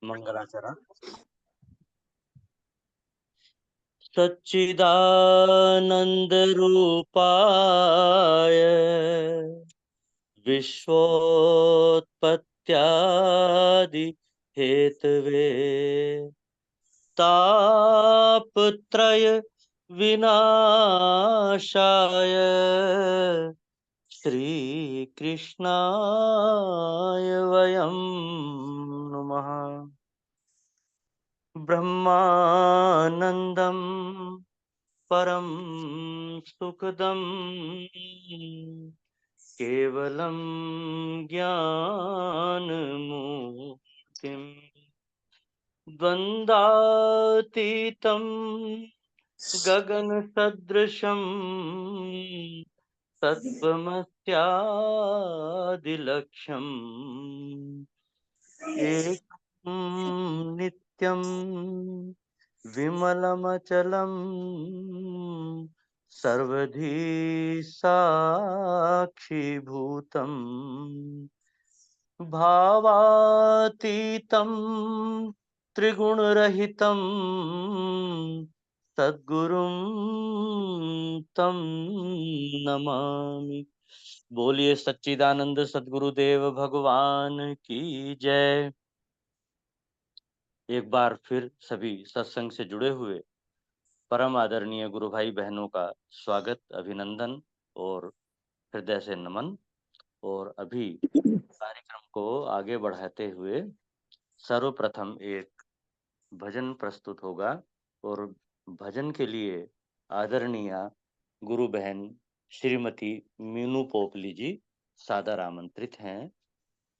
मंगलाचरण। सच्चिदानंद रूपाय विश्वोत्पत्त्यादि हेतवे तापत्रय विनाशाय श्री कृष्णाय वयं नमः। ब्रह्मानंदं परम सुखदं केवलं ज्ञानमूर्तिम् द्वन्द्वातीतं गगनसदृशं तत्त्वमस्यादिलक्ष्यम् एकं नित्यं विमलमचलं सर्वधी साक्षिभूतम् भावातीतं त्रिगुणरहितं सद्गुरुं तं नमामि। बोलिए सच्चिदानंद सद्गुरुदेव भगवान की जय। एक बार फिर सभी सत्संग से जुड़े हुए परम आदरणीय गुरु भाई बहनों का स्वागत, अभिनंदन और हृदय से नमन। और अभी कार्यक्रम को आगे बढ़ाते हुए सर्वप्रथम एक भजन प्रस्तुत होगा और भजन के लिए आदरणीय गुरु बहन श्रीमती मीनू पोपली जी सादर आमंत्रित हैं।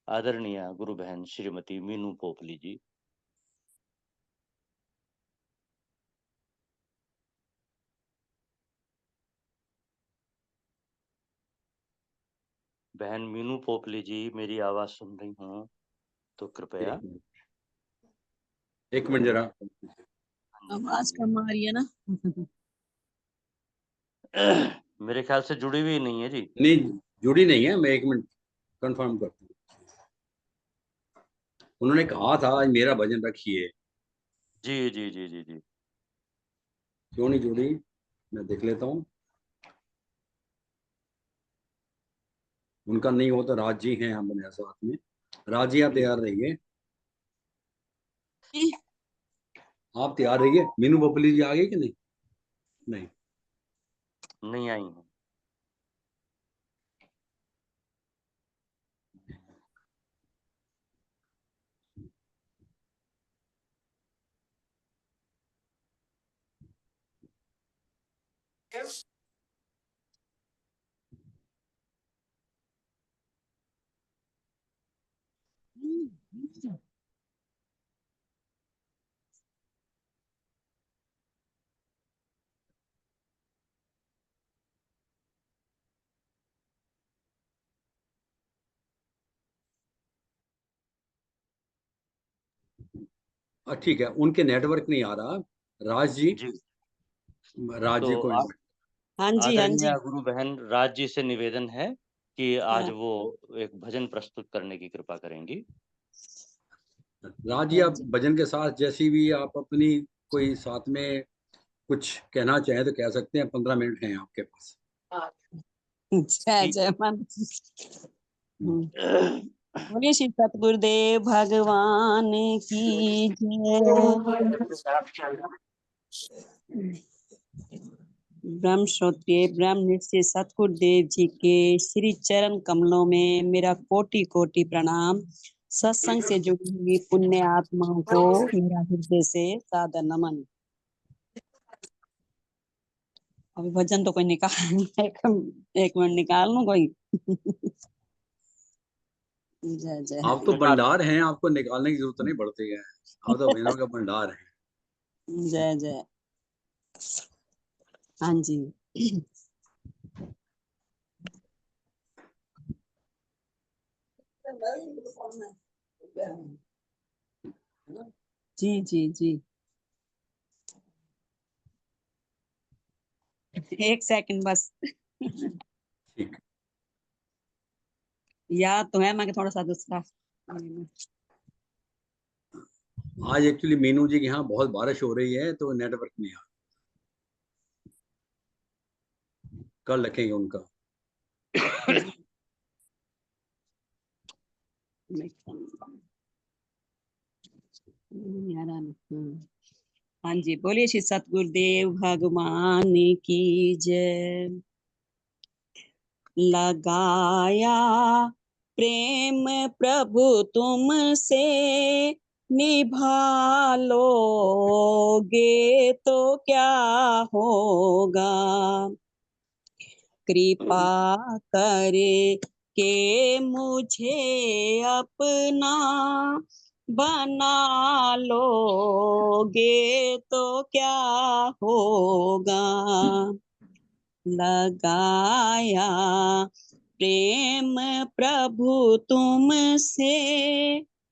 आदरणीय गुरु बहन श्रीमती मीनू पोपली जी। बहन मीनू पोपली जी मेरी आवाज सुन रही हूँ तो कृपया। एक मिनट जरा, आवाज कम आ रही है ना। मेरे ख्याल से जुड़ी हुई नहीं है जी। नहीं जुड़ी नहीं है, मैं एक मिनट कंफर्म करता हूँ। उन्होंने कहा था आज मेरा भजन रखिए, जी जी जी जी जी। क्यों नहीं जुड़ी? मैं देख लेता हूँ। उनका नहीं हो तो राज जी हैं हमारे साथ में। राज जी आप तैयार रहिए, आप तैयार रहिए। मीनू बबली जी आ गई कि नहीं? नहीं नहीं आई हैं। ठीक है, उनके नेटवर्क नहीं आ रहा। राज जी, जी राज जी तो को हाँ जी हाँ जी। आदरणीय गुरु बहन राज जी से निवेदन है कि आज हाँ, वो एक भजन प्रस्तुत करने की कृपा करेंगी। राज जी आप भजन के साथ जैसी भी आप अपनी कोई साथ में कुछ कहना चाहें तो कह सकते हैं। 15 मिनट हैं आपके पास। जय जय मन। बोलिए श्री सतगुरुदेव भगवान की जय। ब्रह्म श्रोत्रिय ब्रह्म निश्चय सतगुरुदेव जी के श्री चरण कमलों में मेरा कोटि कोटि प्रणाम। सत्संग से जुड़ी हुई पुण्य आत्माओं को मेरा हृदय से सादर नमन। अभी भजन तो कोई निकाल एक मिनट निकाल लूं कोई। जय जय। आप तो भंडार हैं, आपको निकालने की जरूरत नहीं पड़ती है। आप तो भजनों का भंडार हैं। जय जय। हाँ जी। जी जी जी। एक सेकंड बस। ठीक। याद तो है मैं थोड़ा सा दूसरा। आज एक्चुअली मीनू जी के यहाँ बहुत बारिश हो रही है तो नेटवर्क नहीं आ रहा। कल रखेंगे उनका। हाँ जी, बोलिए श्री सतगुरुदेव भगवान की जय। लगाया प्रेम प्रभु तुमसे, निभा लोगे तो क्या होगा। कृपा करे के मुझे अपना, बना लोगे तो क्या होगा। लगाया प्रेम प्रभु तुमसे,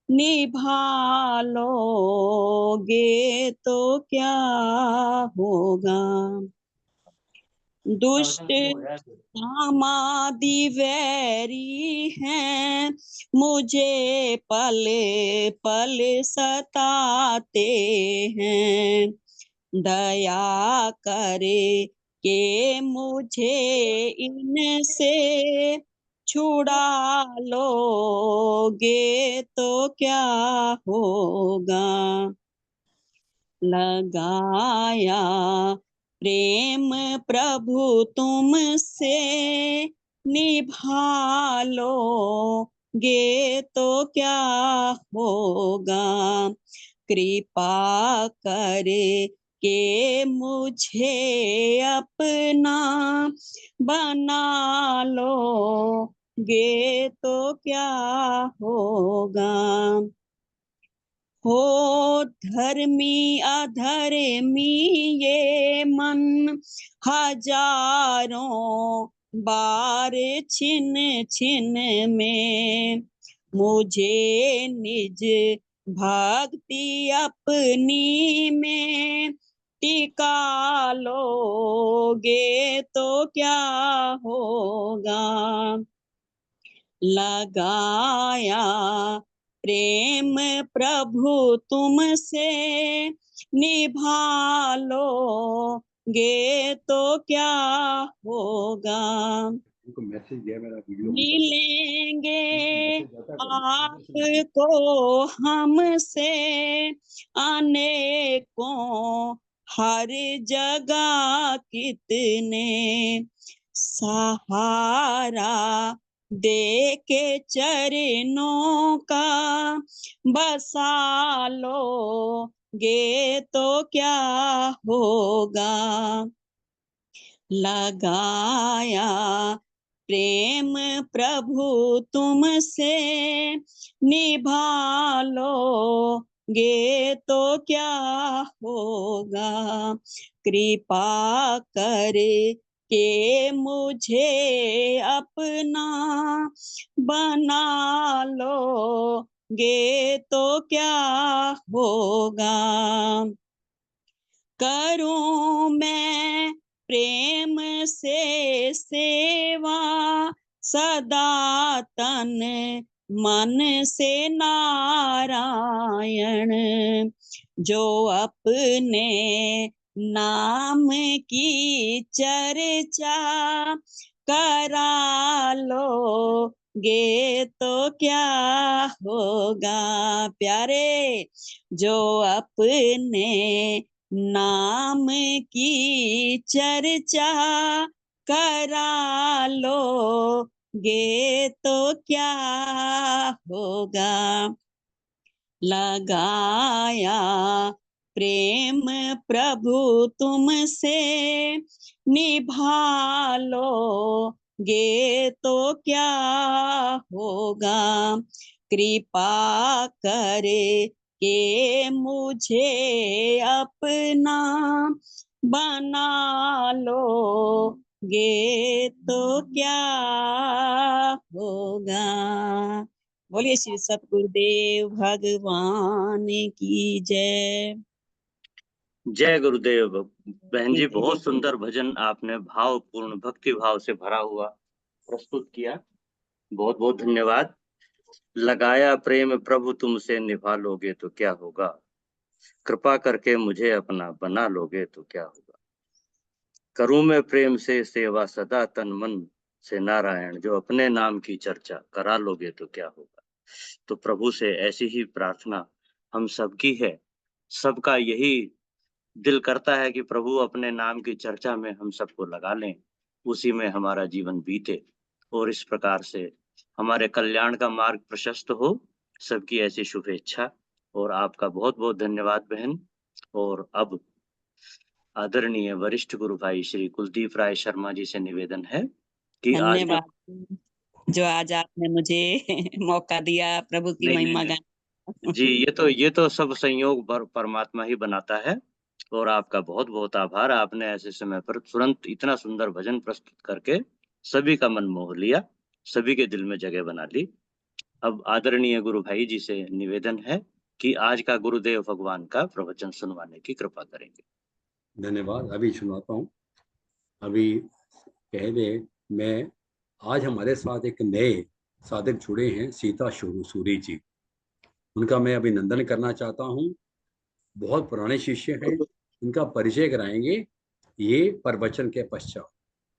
निभा लोगे तो क्या होगा। दुष्ट कामादि वैरी हैं, मुझे पल पल सताते हैं। दया करे के मुझे इनसे, छुड़ा लोगे तो क्या होगा। लगाया प्रेम प्रभु तुमसे, निभा लोगे तो क्या होगा। कृपा करे के मुझे अपना, बना लोगे तो क्या होगा। हो धर्मी अधर्मी ये मन, हजारों बार छिन छिन में, मुझे निज भक्ति अपनी में, टिका लोगे तो क्या होगा। लगाया प्रेम प्रभु तुमसे, निभा लोगे तो क्या होगा। उनको मैसेज दिया मेरा वीडियो मिलेंगे आपको हमसे अनेकों, हर जगह कितने, सहारा दे के चरणों का, बसा लोगे तो क्या होगा। लगाया प्रेम प्रभु तुमसे, निभा लोगे तो क्या होगा। कृपा करे के मुझे अपना, बना लोगे तो क्या होगा। करूं मैं प्रेम से सेवा, सदा तन मन से नारायण, जो अपने नाम की चर्चा, करा लोगे तो क्या होगा। प्यारे, जो अपने नाम की चर्चा, करा लोगे तो क्या होगा। लगाया प्रेम प्रभु तुमसे, निभा लोगे तो क्या होगा। कृपा करे के मुझे अपना, बना लोगे तो क्या होगा। बोलिए श्री सतगुरुदेव भगवान की जय। जय गुरुदेव। बहन जी, जय बहुत जय। सुंदर भजन आपने भावपूर्ण भक्ति भाव से भरा हुआ प्रस्तुत किया। बहुत बहुत धन्यवाद। लगाया प्रेम प्रभु तुमसे, निभा लोगे तो क्या होगा। कृपा करके मुझे अपना बना लोगे तो क्या होगा। करूं मैं प्रेम से सेवा सदा तन मन से नारायण, जो अपने नाम की चर्चा करा लोगे तो क्या होगा। तो प्रभु से ऐसी ही प्रार्थना हम सबकी है। सबका यही दिल करता है कि प्रभु अपने नाम की चर्चा में हम सबको लगा लें, उसी में हमारा जीवन बीते और इस प्रकार से हमारे कल्याण का मार्ग प्रशस्त हो। सबकी ऐसी शुभेच्छा और आपका बहुत बहुत धन्यवाद बहन। और अब आदरणीय वरिष्ठ गुरु भाई श्री कुलदीप राय शर्मा जी से निवेदन है कि आज का धन्यवाद जो आज आपने मुझे मौका दिया प्रभु की नहीं नहीं महिमा नहीं गाने। जी, ये तो सब संयोग परमात्मा ही बनाता है। और आपका बहुत बहुत आभार, आपने ऐसे समय पर तुरंत इतना सुंदर भजन प्रस्तुत करके सभी का मन मोह लिया, सभी के दिल में जगह बना ली। अब आदरणीय गुरु भाई जी से निवेदन है कि आज का गुरुदेव भगवान का प्रवचन सुनवाने की कृपा करेंगे। धन्यवाद। अभी सुनाता हूँ। अभी कह दे, मैं आज हमारे साथ एक नए साधक जुड़े हैं, सीता सूरी जी। उनका मैं अभिनंदन करना चाहता हूँ। बहुत पुराने शिष्य हैं, उनका परिचय कराएंगे ये प्रवचन के पश्चात।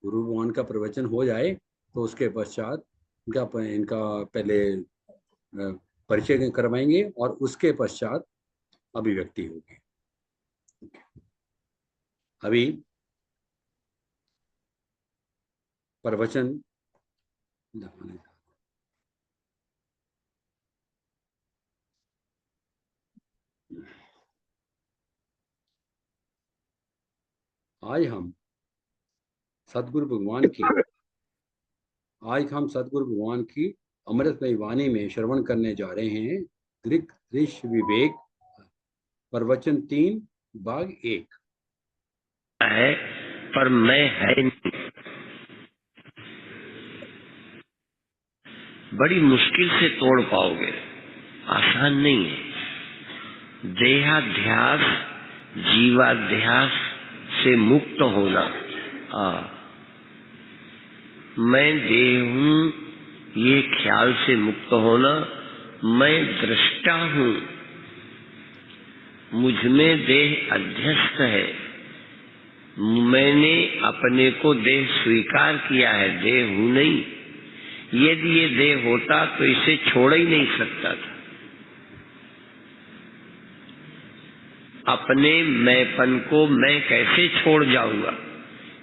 गुरु भगवान का प्रवचन हो जाए तो उसके पश्चात इनका पहले परिचय करवाएंगे और उसके पश्चात अभिव्यक्ति होगी। अभी प्रवचन आज हम सदगुरु भगवान की अमृतमयी वाणी में श्रवण करने जा रहे हैं। दृक् दृश्य विवेक, प्रवचन 3 भाग 1 है, पर मैं है नहीं। बड़ी मुश्किल से तोड़ पाओगे, आसान नहीं है। देहाध्यास, जीवाध्यास से मुक्त होना। मैं देह हूँ ये ख्याल से मुक्त होना। मैं दृष्टा हूँ, मुझ में देह अध्यस्त है। मैंने अपने को देह स्वीकार किया है, देह हूँ नहीं। यदि ये देह होता तो इसे छोड़ ही नहीं सकता था। अपने मैंपन को मैं कैसे छोड़ जाऊंगा,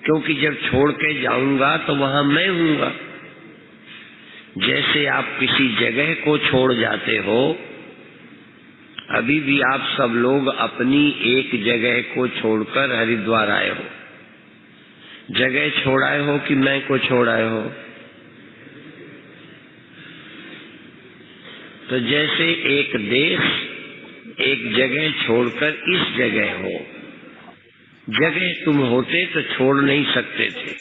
क्योंकि जब छोड़ के जाऊंगा तो वहां मैं हूंगा। जैसे आप किसी जगह को छोड़ जाते हो, अभी भी आप सब लोग अपनी एक जगह को छोड़कर हरिद्वार आए हो। जगह छोड़ आए हो कि मैं को छोड़ आए हो? तो जैसे एक देश एक जगह छोड़कर इस जगह हो, जगह तुम होते तो छोड़ नहीं सकते थे,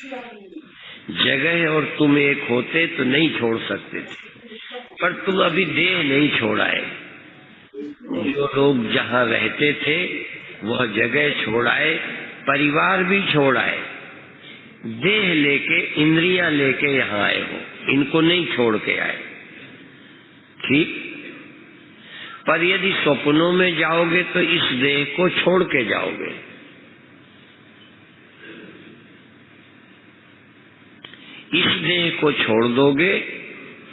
जगह और तुम एक होते तो नहीं छोड़ सकते थे, पर तुम अभी देह नहीं छोड़ाए। जो लोग जहाँ रहते थे वह जगह छोड़ाए, परिवार भी छोड़ाए, देह लेके इंद्रियां लेके यहाँ आए हो, इनको नहीं छोड़ के आए। ठीक, पर यदि स्वप्नों में जाओगे तो इस देह को छोड़ के जाओगे। इस देह को छोड़ दोगे,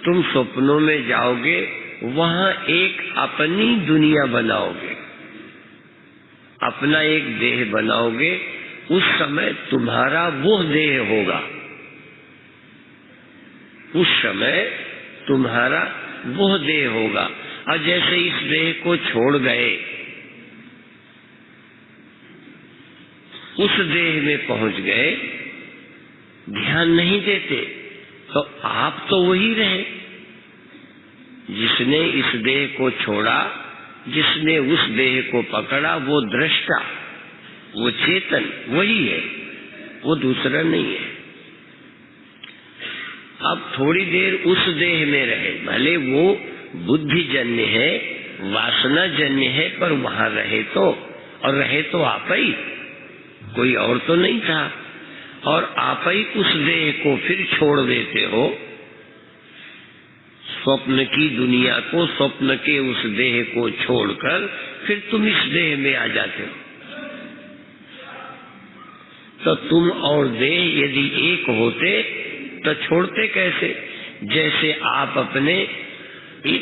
तुम स्वप्नों में जाओगे, वहां एक अपनी दुनिया बनाओगे, अपना एक देह बनाओगे। उस समय तुम्हारा वो देह होगा, उस समय तुम्हारा वो देह होगा। और जैसे इस देह को छोड़ गए, उस देह में पहुंच गए, ध्यान नहीं देते तो आप तो वही रहे। जिसने इस देह को छोड़ा, जिसने उस देह को पकड़ा, वो दृष्टा, वो चेतन वही है, वो दूसरा नहीं है। अब थोड़ी देर उस देह में रहे, भले वो बुद्धि जन्य है, वासना जन्य है, पर वहां रहे तो, और रहे तो आप ही, कोई और तो नहीं था। और आप ही उस देह को फिर छोड़ देते हो, स्वप्न की दुनिया को, स्वप्न के उस देह को छोड़कर फिर तुम इस देह में आ जाते हो। तो तुम और देह यदि एक होते तो छोड़ते कैसे? जैसे आप अपने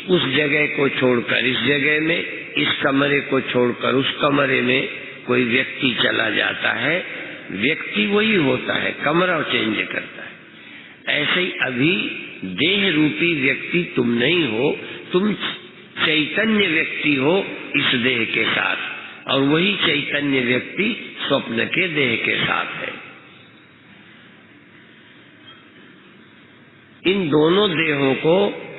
उस जगह को छोड़कर इस जगह में, इस कमरे को छोड़कर उस कमरे में कोई व्यक्ति चला जाता है, व्यक्ति वही होता है, कमरा चेंज करता है। ऐसे ही अभी देह रूपी व्यक्ति तुम नहीं हो, तुम चैतन्य व्यक्ति हो इस देह के साथ, और वही चैतन्य व्यक्ति स्वप्न के देह के साथ है। इन दोनों देहों को,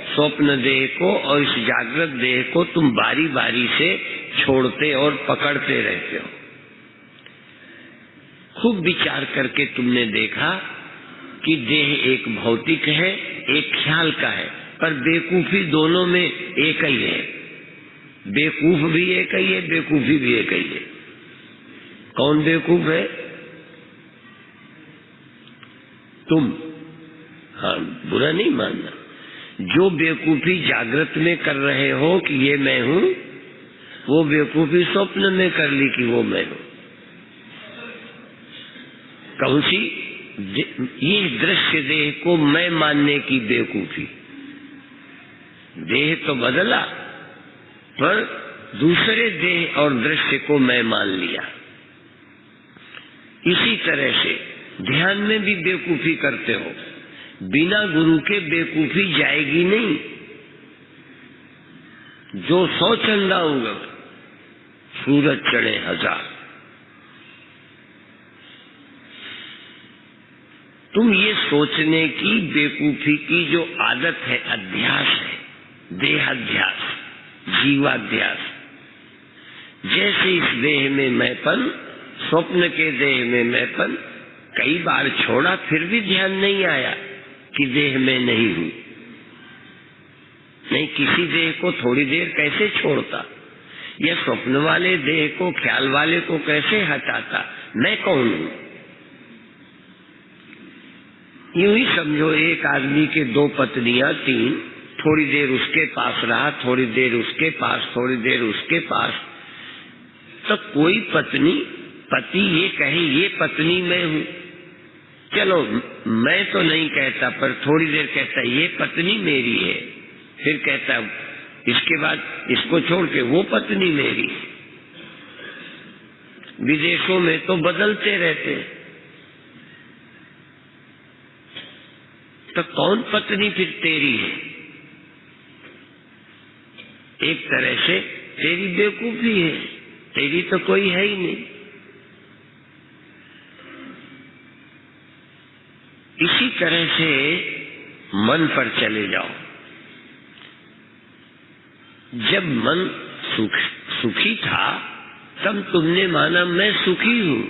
स्वप्न देह को और इस जागृत देह को तुम बारी बारी से छोड़ते और पकड़ते रहते हो। खूब विचार करके तुमने देखा कि देह एक भौतिक है, एक ख्याल का है, पर बेवकूफी दोनों में एक ही है। बेवकूफ भी एक ही है, बेवकूफी भी एक ही है। कौन बेवकूफ है? तुम। हाँ, बुरा नहीं मानना। जो बेवकूफी जागृत में कर रहे हो कि ये मैं हूं, वो बेवकूफी स्वप्न में कर ली कि वो मैं हूं। कौन सी? ये दृश्य देह को मैं मानने की बेवकूफी। देह तो बदला, पर दूसरे देह और दृश्य को मैं मान लिया। इसी तरह से ध्यान में भी बेवकूफी करते हो। बिना गुरु के बेवकूफी जाएगी नहीं। जो 100 चंदा होगा, सूरज चढ़े 1000। तुम ये सोचने की बेवकूफी की जो आदत है, अध्यास है, देहाध्यास, जीवाध्यास। जैसे इस देह में मैंपन, स्वप्न के देह में मैंपन कई बार छोड़ा, फिर भी ध्यान नहीं आया कि देह में नहीं हूं। नहीं, किसी देह को थोड़ी देर कैसे छोड़ता, या स्वप्न वाले देह को, ख्याल वाले को कैसे हटाता? मैं कौन हूं? यूं ही समझो, एक आदमी के 2 पत्नियां, 3, थोड़ी देर उसके पास रहा, थोड़ी देर उसके पास, थोड़ी देर उसके पास। तो कोई पति ये कहे ये पत्नी मैं हूं, चलो मैं तो नहीं कहता, पर थोड़ी देर कहता ये पत्नी मेरी है, फिर कहता इसके बाद इसको छोड़ के वो पत्नी मेरी। विदेशों में तो बदलते रहते हैं। तो कौन पत्नी फिर तेरी है? एक तरह से तेरी बेवकूफी है, तेरी तो कोई है ही नहीं। इसी तरह से मन पर चले जाओ। जब मन सुखी था, तब तुमने माना मैं सुखी हूं।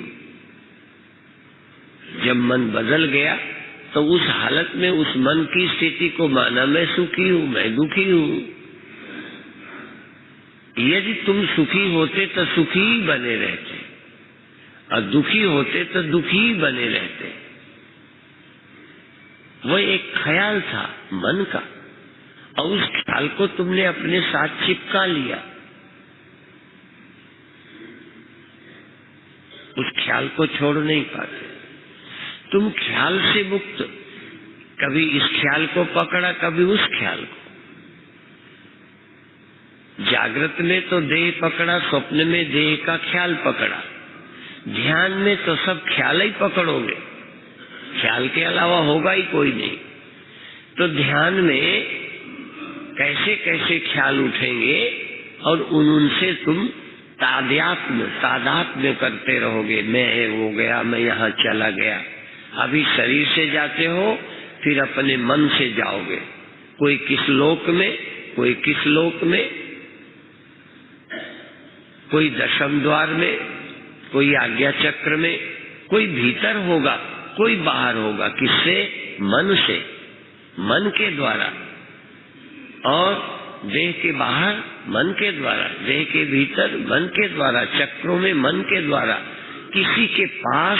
जब मन बदल गया, तो उस हालत में उस मन की स्थिति को माना मैं सुखी हूं, मैं दुखी हूं। यदि तुम सुखी होते तो सुखी ही बने रहते, और दुखी होते तो दुखी ही बने रहते। वो एक ख्याल था मन का, और उस ख्याल को तुमने अपने साथ चिपका लिया। उस ख्याल को छोड़ नहीं पाते। तुम ख्याल से मुक्त, कभी इस ख्याल को पकड़ा, कभी उस ख्याल को। जागृत में तो देह पकड़ा, स्वप्न में देह का ख्याल पकड़ा, ध्यान में तो सब ख्याल ही पकड़ोगे, ख्याल के अलावा होगा ही कोई नहीं। तो ध्यान में कैसे कैसे ख्याल उठेंगे, और उनसे तुम तादात्म्य करते रहोगे। मैं हो गया, मैं यहाँ चला गया। अभी शरीर से जाते हो, फिर अपने मन से जाओगे। कोई किस लोक में, कोई किस लोक में, कोई दशम द्वार में, कोई आज्ञा चक्र में, कोई भीतर होगा, कोई बाहर होगा। किससे? मन से, मन के द्वारा। और देह के बाहर मन के द्वारा, देह के भीतर मन के द्वारा, चक्रों में मन के द्वारा। किसी के पास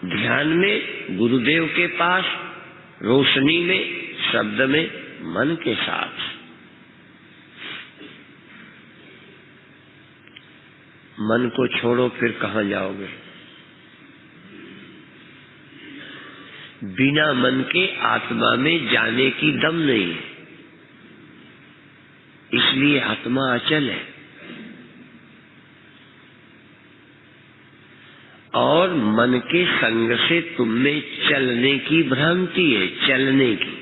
ध्यान में, गुरुदेव के पास रोशनी में, शब्द में, मन के साथ। मन को छोड़ो फिर कहाँ जाओगे? बिना मन के आत्मा में जाने की दम नहीं है, इसलिए आत्मा अचल है। और मन के संग से तुम में चलने की भ्रांति है, चलने की।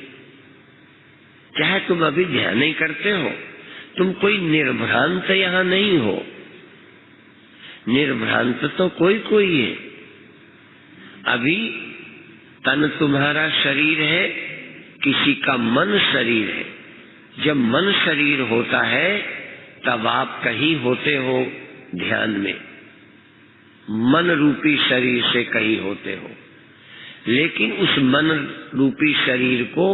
चाहे तुम अभी ध्यान नहीं करते हो, तुम कोई निर्भ्रांत यहाँ नहीं हो। निर्भ्रांत तो कोई कोई है। अभी तन तुम्हारा शरीर है, किसी का मन शरीर है। जब मन शरीर होता है तब आप कहीं होते हो ध्यान में, मन रूपी शरीर से कहीं होते हो। लेकिन उस मन रूपी शरीर को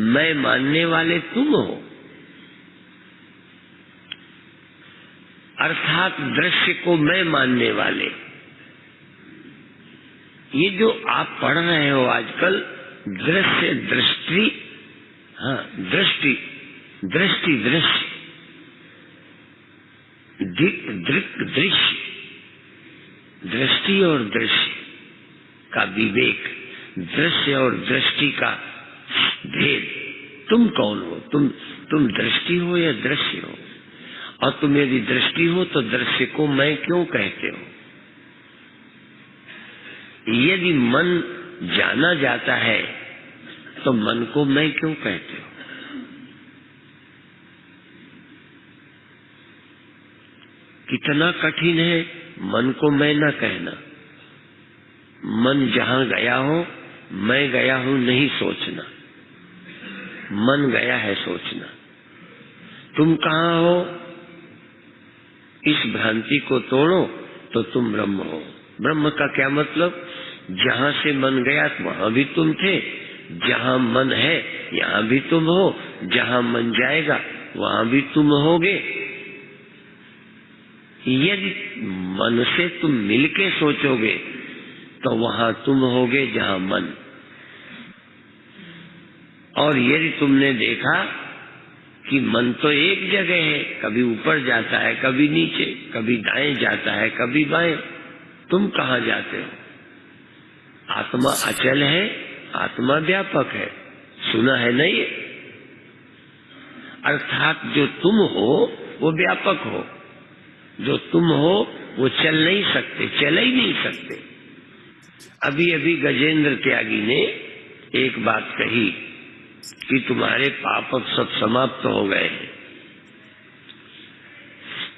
मैं मानने वाले तुम हो, अर्थात दृश्य को मैं मानने वाले। ये जो आप पढ़ रहे हो आजकल, दृश्य दृष्टि, हाँ दृष्टि दृष्टि दृश्य, दृश्य, दृष्टि और दृश्य का विवेक, दृश्य और दृष्टि का भेद। तुम कौन हो? तुम दृष्टि हो या दृश्य हो? और तुम यदि दृष्टि हो तो दृश्य को मैं क्यों कहते हो? यदि मन जाना जाता है तो मन को मैं क्यों कहते हो? कितना कठिन है मन को मैं न कहना। मन जहां गया हो, मैं गया हूं नहीं सोचना, मन गया है सोचना। तुम कहाँ हो, इस भ्रांति को तोड़ो तो तुम ब्रह्म हो। ब्रह्म का क्या मतलब? जहां से मन गया वहां भी तुम थे, जहां मन है यहाँ भी तुम हो, जहां मन जाएगा वहां भी तुम होगे। यदि मन से तुम मिलके सोचोगे तो वहां तुम होगे जहां मन। और यदि तुमने देखा कि मन तो एक जगह है, कभी ऊपर जाता है, कभी नीचे, कभी दाएं जाता है, कभी बाएं, तुम कहाँ जाते हो? आत्मा अचल है, आत्मा व्यापक है, सुना है ना ये? अर्थात जो तुम हो वो व्यापक हो, जो तुम हो वो चल नहीं सकते, चल ही नहीं सकते। अभी अभी गजेंद्र त्यागी ने एक बात कही कि तुम्हारे पाप अब सब समाप्त हो गए हैं।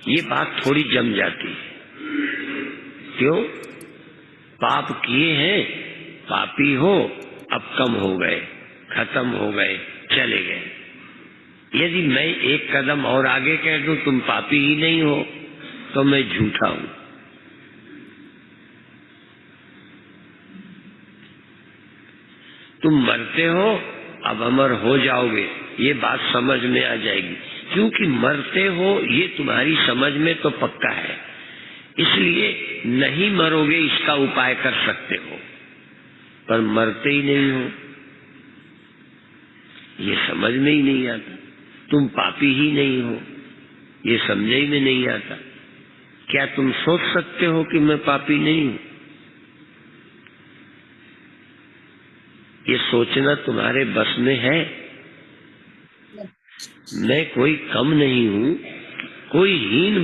ये बात थोड़ी जम जाती है। क्यों? पाप किए हैं, पापी हो, अब कम हो गए, खत्म हो गए, चले गए। यदि मैं एक कदम और आगे कह दूं तुम पापी ही नहीं हो तो मैं झूठा हूं। तुम मरते हो, अब अमर हो जाओगे, ये बात समझ में आ जाएगी। क्योंकि मरते हो ये तुम्हारी समझ में तो पक्का है, इसलिए नहीं मरोगे इसका उपाय कर सकते हो, पर मरते ही नहीं हो, ये समझ में ही नहीं आता। तुम पापी ही नहीं हो, ये समझ में नहीं आता। क्या तुम सोच सकते हो कि मैं पापी नहीं हूं? ये सोचना तुम्हारे बस में है। मैं कोई कम नहीं हूं, कोई हीन,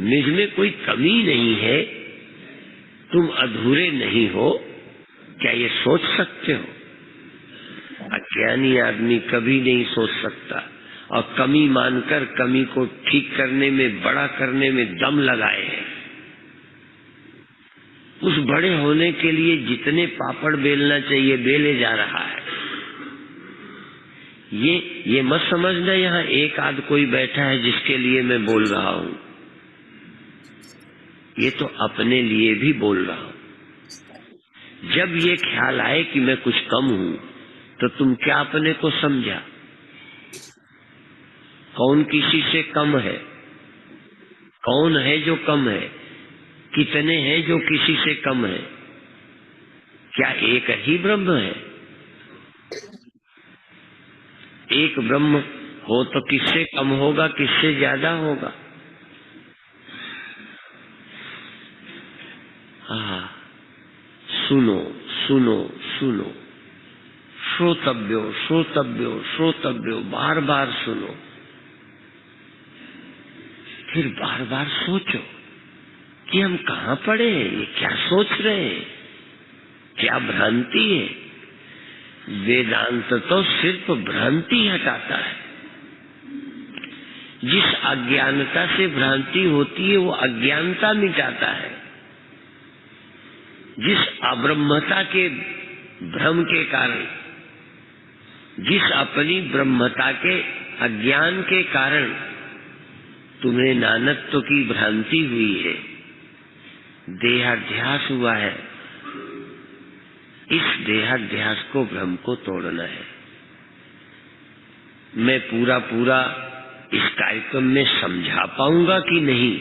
मुझ में कोई कमी नहीं है, तुम अधूरे नहीं हो, क्या ये सोच सकते हो? अज्ञानी आदमी कभी नहीं सोच सकता, और कमी मानकर कमी को ठीक करने में, बड़ा करने में दम लगाए हैं। उस बड़े होने के लिए जितने पापड़ बेलना चाहिए बेले जा रहा है। ये मत समझना यहाँ एक आध कोई बैठा है जिसके लिए मैं बोल रहा हूँ, ये तो अपने लिए भी बोल रहा हूँ। जब ये ख्याल आए कि मैं कुछ कम हूँ तो तुम क्या अपने को समझा? कौन किसी से कम है? कौन है जो कम है? कितने हैं जो किसी से कम है? क्या एक ही ब्रह्म है? एक ब्रह्म हो तो किससे कम होगा, किससे ज्यादा होगा? सुनो सुनो सुनो, श्रोतव्यो श्रोतव्यो श्रोतव्यो, बार बार सुनो, फिर बार बार सोचो कि हम कहाँ पड़े हैं, ये क्या सोच रहे हैं, क्या भ्रांति है। वेदांत तो सिर्फ भ्रांति हटाता है। जिस अज्ञानता से भ्रांति होती है वो अज्ञानता मिटाता है। जिस अब्रह्मता के भ्रम के कारण, जिस अपनी ब्रह्मता के अज्ञान के कारण तुम्हें नानत्व की भ्रांति हुई है, देहाध्यास हुआ है, इस देहाध्यास को, भ्रम को तोड़ना है। मैं पूरा पूरा इस कार्यक्रम में समझा पाऊंगा कि नहीं,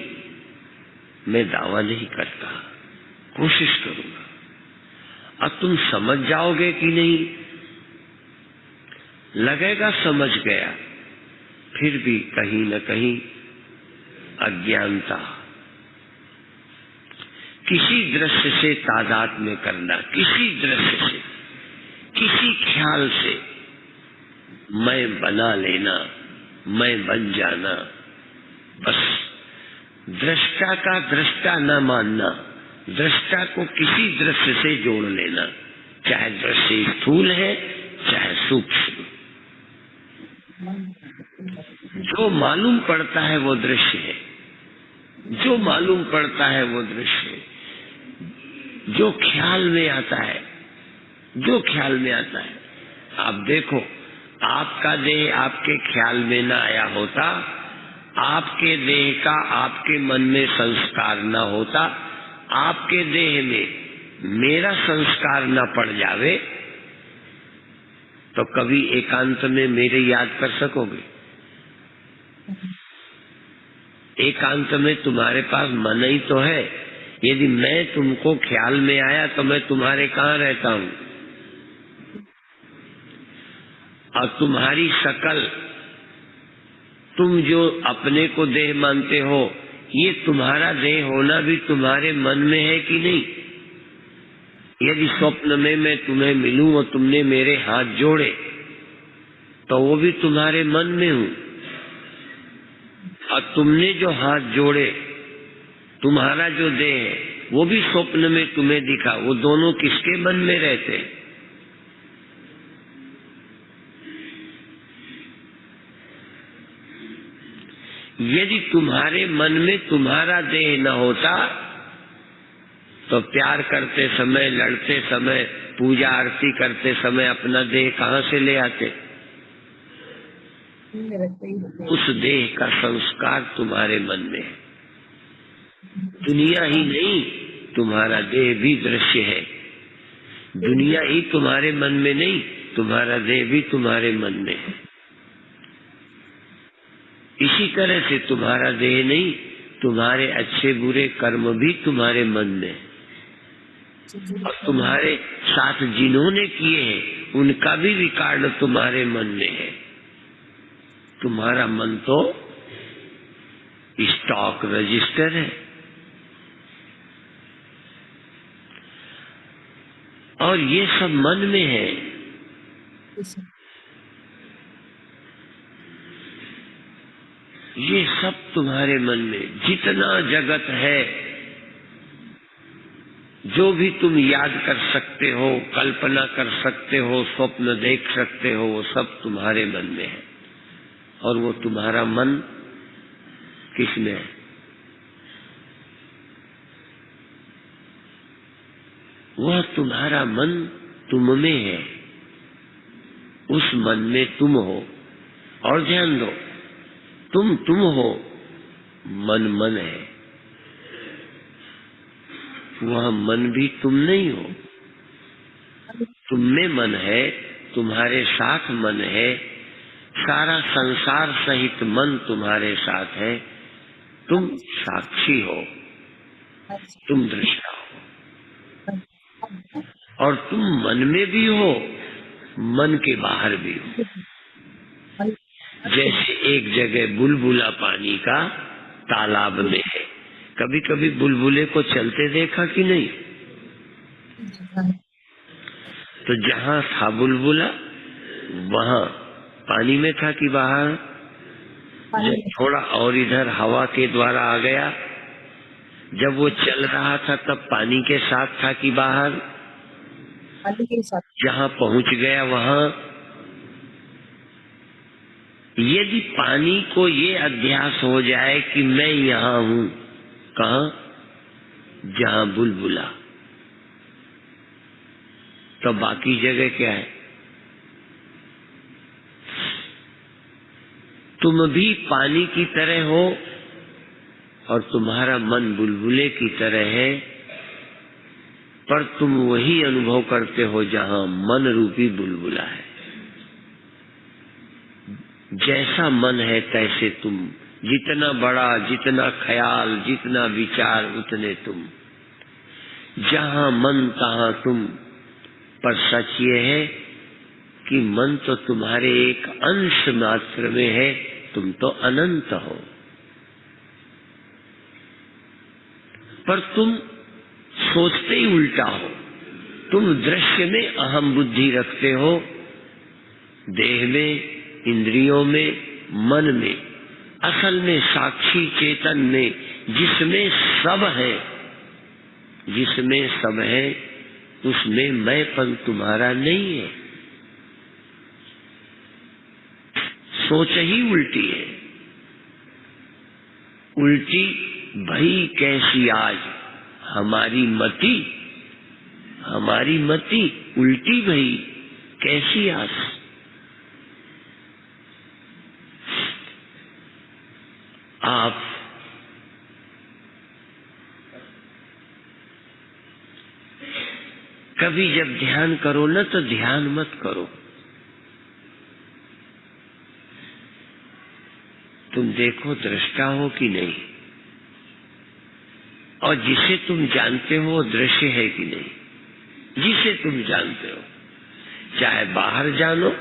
मैं दावा नहीं करता, कोशिश करूंगा। अब तुम समझ जाओगे कि नहीं, लगेगा समझ गया, फिर भी कहीं न कहीं अज्ञानता, किसी दृश्य से तादात्म्य करना, किसी दृश्य से, किसी ख्याल से मैं बना लेना, मैं बन जाना, बस दृष्टा का दृष्टा न मानना, दृष्टा को किसी दृश्य से जोड़ लेना, चाहे दृश्य स्थूल है चाहे सूक्ष्म। जो मालूम पड़ता है वो दृश्य है, जो मालूम पड़ता है वो दृश्य है। जो ख्याल में आता है, जो ख्याल में आता है, आप देखो, आपका देह आपके ख्याल में न आया होता, आपके देह का आपके मन में संस्कार न होता, आपके देह में मेरा संस्कार न पड़ जावे, तो कभी एकांत में मेरे याद कर सकोगे? एकांत में तुम्हारे पास मन ही तो है। यदि मैं तुमको ख्याल में आया तो मैं तुम्हारे कहाँ रहता हूँ? और तुम्हारी शकल, तुम जो अपने को देह मानते हो, ये तुम्हारा देह होना भी तुम्हारे मन में है कि नहीं? यदि स्वप्न में मैं तुम्हें मिलूं और तुमने मेरे हाथ जोड़े, तो वो भी तुम्हारे मन में हूँ। और तुमने जो हाथ जोड़े, तुम्हारा जो देह है, वो भी स्वप्न में तुम्हें दिखा, वो दोनों किसके मन में रहते हैं? यदि तुम्हारे मन में तुम्हारा देह न होता, तो प्यार करते समय, लड़ते समय, पूजा आरती करते समय अपना देह कहाँ से ले आते? उस देह का संस्कार तुम्हारे मन में है। दुनिया ही नहीं, तुम्हारा देह भी दृश्य है। दुनिया ही तुम्हारे मन में नहीं, तुम्हारा देह भी तुम्हारे मन में है। इसी तरह से तुम्हारा देह नहीं, तुम्हारे अच्छे बुरे कर्म भी तुम्हारे मन में है। और तुम्हारे साथ जिन्होंने किए हैं, उनका भी रिकॉर्ड तुम्हारे मन में है। तुम्हारा मन तो स्टॉक रजिस्टर है। और ये सब मन में है। ये सब तुम्हारे मन में, जितना जगत है, जो भी तुम याद कर सकते हो, कल्पना कर सकते हो, स्वप्न देख सकते हो, वो सब तुम्हारे मन में है। और वो तुम्हारा मन किसमें है? वह तुम्हारा मन तुम में है। उस मन में तुम हो। और ध्यान दो, तुम हो, मन मन है। वह मन भी तुम नहीं हो। तुम में मन है, तुम्हारे साथ मन है, सारा संसार सहित मन तुम्हारे साथ है। तुम साक्षी हो, तुम दृष्टा हो। और तुम मन में भी हो, मन के बाहर भी हो। जैसे एक जगह बुलबुला पानी का तालाब में है। कभी कभी बुलबुले को चलते देखा कि नहीं? तो जहाँ था बुलबुला वहाँ पानी में था कि बाहर? जब थोड़ा और इधर हवा के द्वारा आ गया, जब वो चल रहा था तब पानी के साथ था कि बाहर? पानी के साथ। जहाँ पहुंच गया वहाँ, यदि पानी को ये अध्यास हो जाए कि मैं यहाँ हूँ, कहाँ? जहाँ बुलबुला, तो बाकी जगह क्या है? तुम भी पानी की तरह हो और तुम्हारा मन बुलबुले की तरह है, पर तुम वही अनुभव करते हो जहाँ मन रूपी बुलबुला है। जैसा मन है तैसे तुम, जितना बड़ा, जितना ख्याल, जितना विचार, उतने तुम। जहाँ मन तहाँ तुम। पर सच ये है कि मन तो तुम्हारे एक अंश मात्र में है, तुम तो अनंत हो। पर तुम सोचते ही उल्टा हो। तुम दृश्य में अहम बुद्धि रखते हो, देह में, इंद्रियों में, मन में। असल में साक्षी चेतन में, जिसमें सब है, जिसमें सब है, उसमें मैंपन तुम्हारा नहीं है। सोच ही उल्टी है। उल्टी भई कैसी आज हमारी मति, हमारी मति उल्टी भई कैसी आज। आप कभी जब ध्यान करो ना, तो ध्यान मत करो। तुम देखो दृष्टा हो कि नहीं, और जिसे तुम जानते हो वो दृश्य है कि नहीं। जिसे तुम जानते हो, चाहे बाहर जानो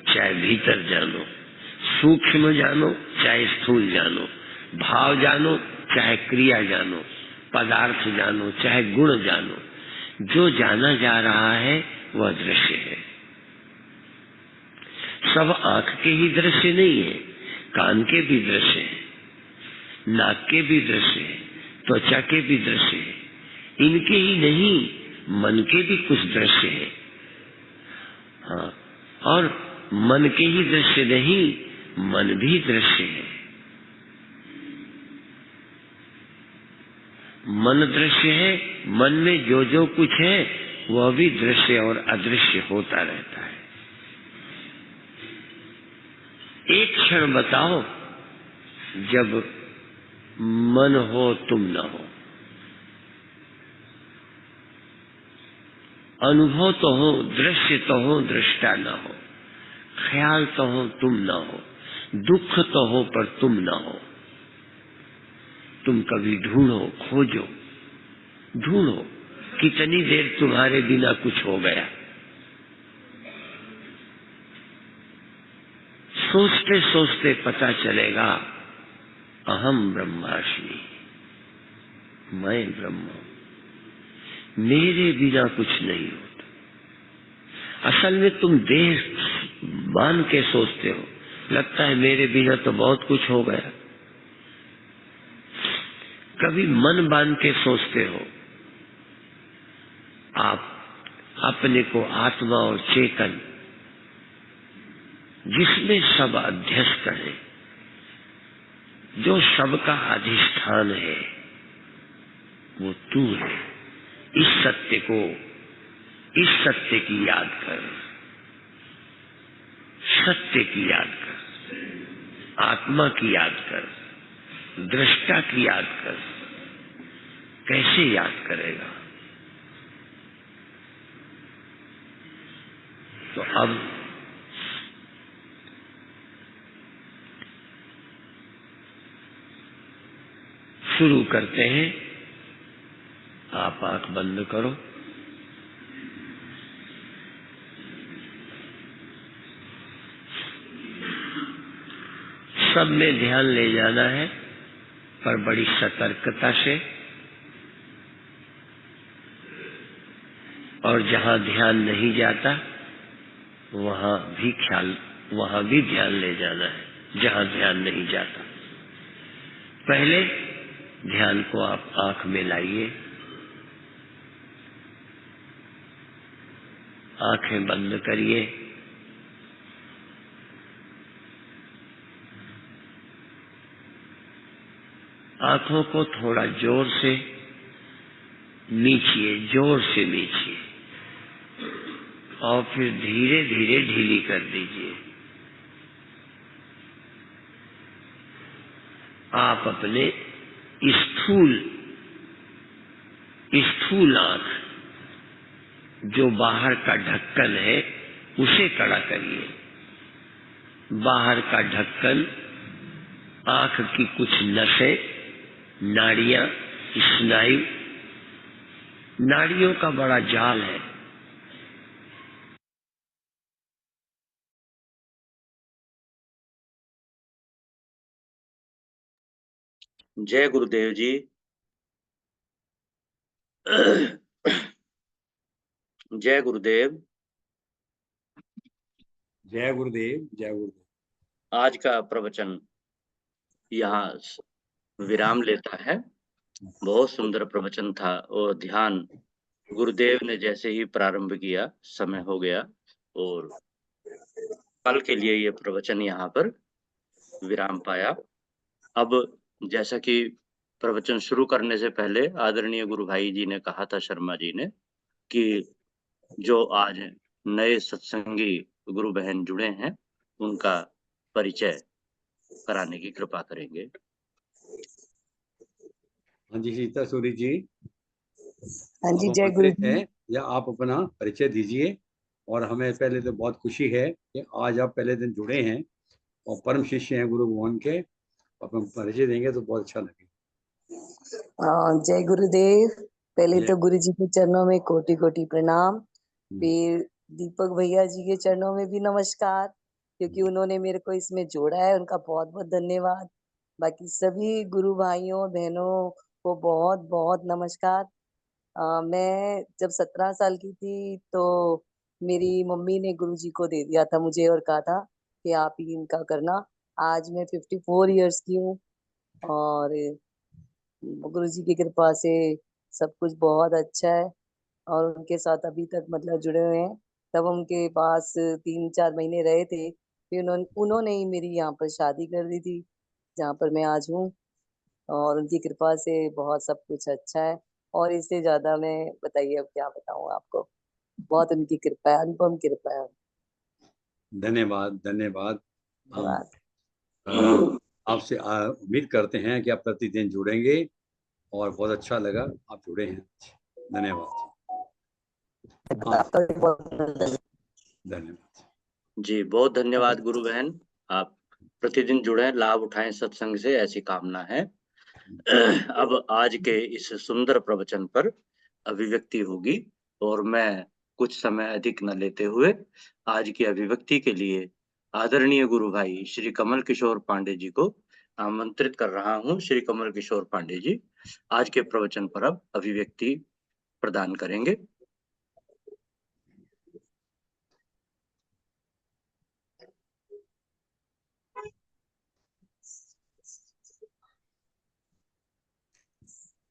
चाहे भीतर जानो, सूक्ष्म जानो चाहे स्थूल जानो, भाव जानो चाहे क्रिया जानो, पदार्थ जानो चाहे गुण जानो, जो जाना जा रहा है वह दृश्य है। सब आंख के ही दृश्य नहीं है, कान के भी दृश्य है, नाक के भी दृश्य है, त्वचा के भी दृश्य है। इनके ही नहीं, मन के भी कुछ दृश्य है। हाँ, और मन के ही दृश्य नहीं, मन भी दृश्य है। मन दृश्य है, मन में जो जो कुछ है वह भी दृश्य और अदृश्य होता रहता है। एक क्षण बताओ जब मन हो तुम न हो, अनुभव तो हो, दृश्य तो हो, दृष्टा न हो, ख्याल तो हो, तुम न हो, दुख तो हो पर तुम न हो। तुम कभी ढूंढो, खोजो, ढूंढो, कितनी देर तुम्हारे बिना कुछ हो गया। सोचते सोचते पता चलेगा अहम ब्रह्मास्मि, मैं ब्रह्म हूं, मेरे बिना कुछ नहीं होता। असल में तुम देह मान के सोचते हो, लगता है मेरे बिना तो बहुत कुछ हो गया। कभी मन बांध के सोचते हो, आप अपने को आत्मा और चेतन, जिसमें सब अध्यस्त है, जो सबका अधिष्ठान है, वो तू है। इस सत्य को, इस सत्य की याद कर, सत्य की याद कर, आत्मा की याद कर, दृष्टा की याद कर। कैसे याद करेगा? तो अब शुरू करते हैं। आप आंख बंद करो। सब में ध्यान ले जाना है, पर बड़ी सतर्कता से। और जहाँ ध्यान नहीं जाता वहाँ भी ध्यान ले जाना है। जहाँ ध्यान नहीं जाता पहले ध्यान को आप आंख में लाइए, आंखें बंद करिए, आंखों को थोड़ा जोर से मीचिए और फिर धीरे धीरे ढीली कर दीजिए। आप अपने स्थूल आंख जो बाहर का ढक्कन है उसे कड़ा करिए। बाहर का ढक्कन आंख की कुछ नसें, नाड़ियां, स्नायु, नाड़ियों का बड़ा जाल है। जय गुरुदेव जी। जय गुरुदेव। जय गुरुदेव। जय गुरुदेव। आज का प्रवचन यहाँ विराम लेता है। बहुत सुंदर प्रवचन था और ध्यान गुरुदेव ने जैसे ही प्रारंभ किया समय हो गया और कल के लिए ये प्रवचन यहाँ पर विराम पाया। अब जैसा कि प्रवचन शुरू करने से पहले आदरणीय गुरु भाई जी ने कहा था, शर्मा जी ने, कि जो आज नए सत्संगी गुरु बहन जुड़े हैं उनका परिचय कराने की कृपा करेंगे। हाँ जी, सीता सूरी जी। हाँ जी, आप जय गुरु जी। है या आप अपना परिचय दीजिए। और हमें पहले तो बहुत खुशी है कि आज आप पहले दिन जुड़े हैं और परम शिष्य हैं गुरु भगवान के। आप परिचय देंगे तो बहुत अच्छा लगेगा। जय गुरुदेव। पहले जय। तो गुरु जी के चरणों में कोटि कोटि प्रणाम। फिर दीपक भैया जी के चरणों में भी नमस्कार, क्योंकि उन्होंने मेरे को इसमें जोड़ा है, उनका बहुत बहुत धन्यवाद। बाकी सभी गुरु भाइयों बहनों को बहुत बहुत नमस्कार। मैं जब 17 साल की थी तो मेरी मम्मी ने गुरु जी को दे दिया था मुझे और कहा था कि आप ही इनका करना। आज मैं 54 इयर्स की हूँ और गुरु जी की कृपा से सब कुछ बहुत अच्छा है और उनके साथ अभी तक मतलब जुड़े हुए हैं। तब उनके पास 3-4 महीने रहे थे, फिर उन्होंने ही मेरी यहाँ पर शादी कर दी थी जहाँ पर मैं आज हूँ। और उनकी कृपा से बहुत सब कुछ अच्छा है और इससे ज्यादा मैं बताइए अब क्या बताऊँ आपको। बहुत उनकी कृपा है, अनुपम कृपा है। धन्यवाद धन्यवाद। हम धन्यवाद। आपसे उम्मीद करते हैं कि आप प्रतिदिन जुड़ेंगे और बहुत अच्छा लगा आप जुड़े हैं। धन्यवाद। आपका भी बहुत धन्यवाद जी, बहुत धन्यवाद गुरु बहन। आप प्रतिदिन जुड़े, लाभ उठाएं सत्संग से, ऐसी कामना है। अब आज के इस सुंदर प्रवचन पर अभिव्यक्ति होगी और मैं कुछ समय अधिक न लेते हुए आज की अभिव्यक्ति के लिए आदरणीय गुरु भाई श्री कमल किशोर पांडे जी को आमंत्रित कर रहा हूं। श्री कमल किशोर पांडे जी आज के प्रवचन पर अब अभिव्यक्ति प्रदान करेंगे।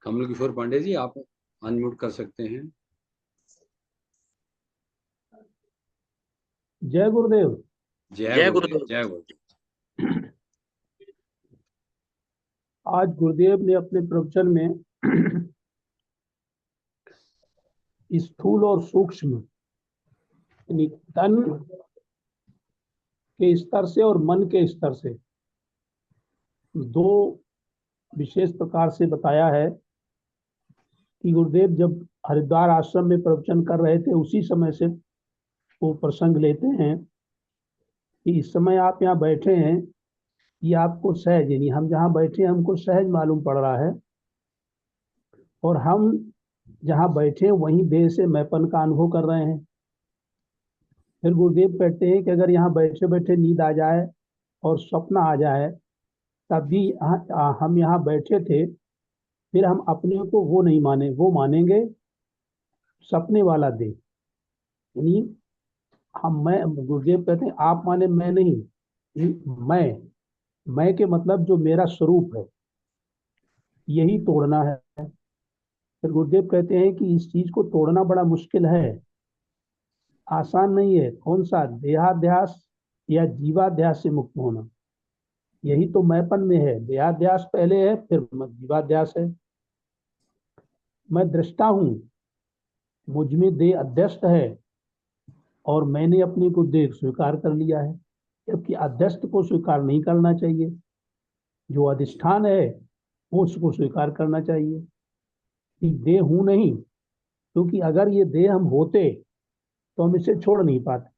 कमल किशोर पांडे जी, आप अनम्यूट कर सकते हैं। जय गुरुदेव। जय गुरुदेव। जय गुरुदेव। आज गुरुदेव ने अपने प्रवचन में स्थूल और सूक्ष्म यानी तन के स्तर से और मन के स्तर से दो विशेष प्रकार से बताया है कि गुरुदेव जब हरिद्वार आश्रम में प्रवचन कर रहे थे उसी समय से वो प्रसंग लेते हैं कि इस समय आप यहाँ बैठे हैं, ये आपको सहज यानी हम जहाँ बैठे हैं हमको सहज मालूम पड़ रहा है और हम जहाँ बैठे वहीं देह से मैंपन का अनुभव कर रहे हैं। फिर गुरुदेव कहते हैं कि अगर यहाँ बैठे बैठे नींद आ जाए और स्वप्न आ जाए तब भी हम यहाँ बैठे थे, फिर हम अपने को वो नहीं माने, वो मानेंगे सपने वाला देह, यानी मैं, गुरुदेव कहते हैं आप माने मैं नहीं, मैं के मतलब जो मेरा स्वरूप है यही तोड़ना है। फिर गुरुदेव कहते हैं कि इस चीज को तोड़ना बड़ा मुश्किल है, आसान नहीं है। कौन सा? देहाध्यास या जीवाध्यास से मुक्त होना, यही तो मैंपन में है। देहाध्यास पहले है, फिर जीवाध्यास है। मैं दृष्टा हूं, मुझ में देह अध्यस्त है और मैंने अपने को देह स्वीकार कर लिया है, जबकि अध्यस्त को स्वीकार नहीं करना चाहिए। जो अधिष्ठान है वो उसको स्वीकार करना चाहिए कि देह हूं नहीं, क्योंकि अगर ये देह हम होते तो हम इसे छोड़ नहीं पाते।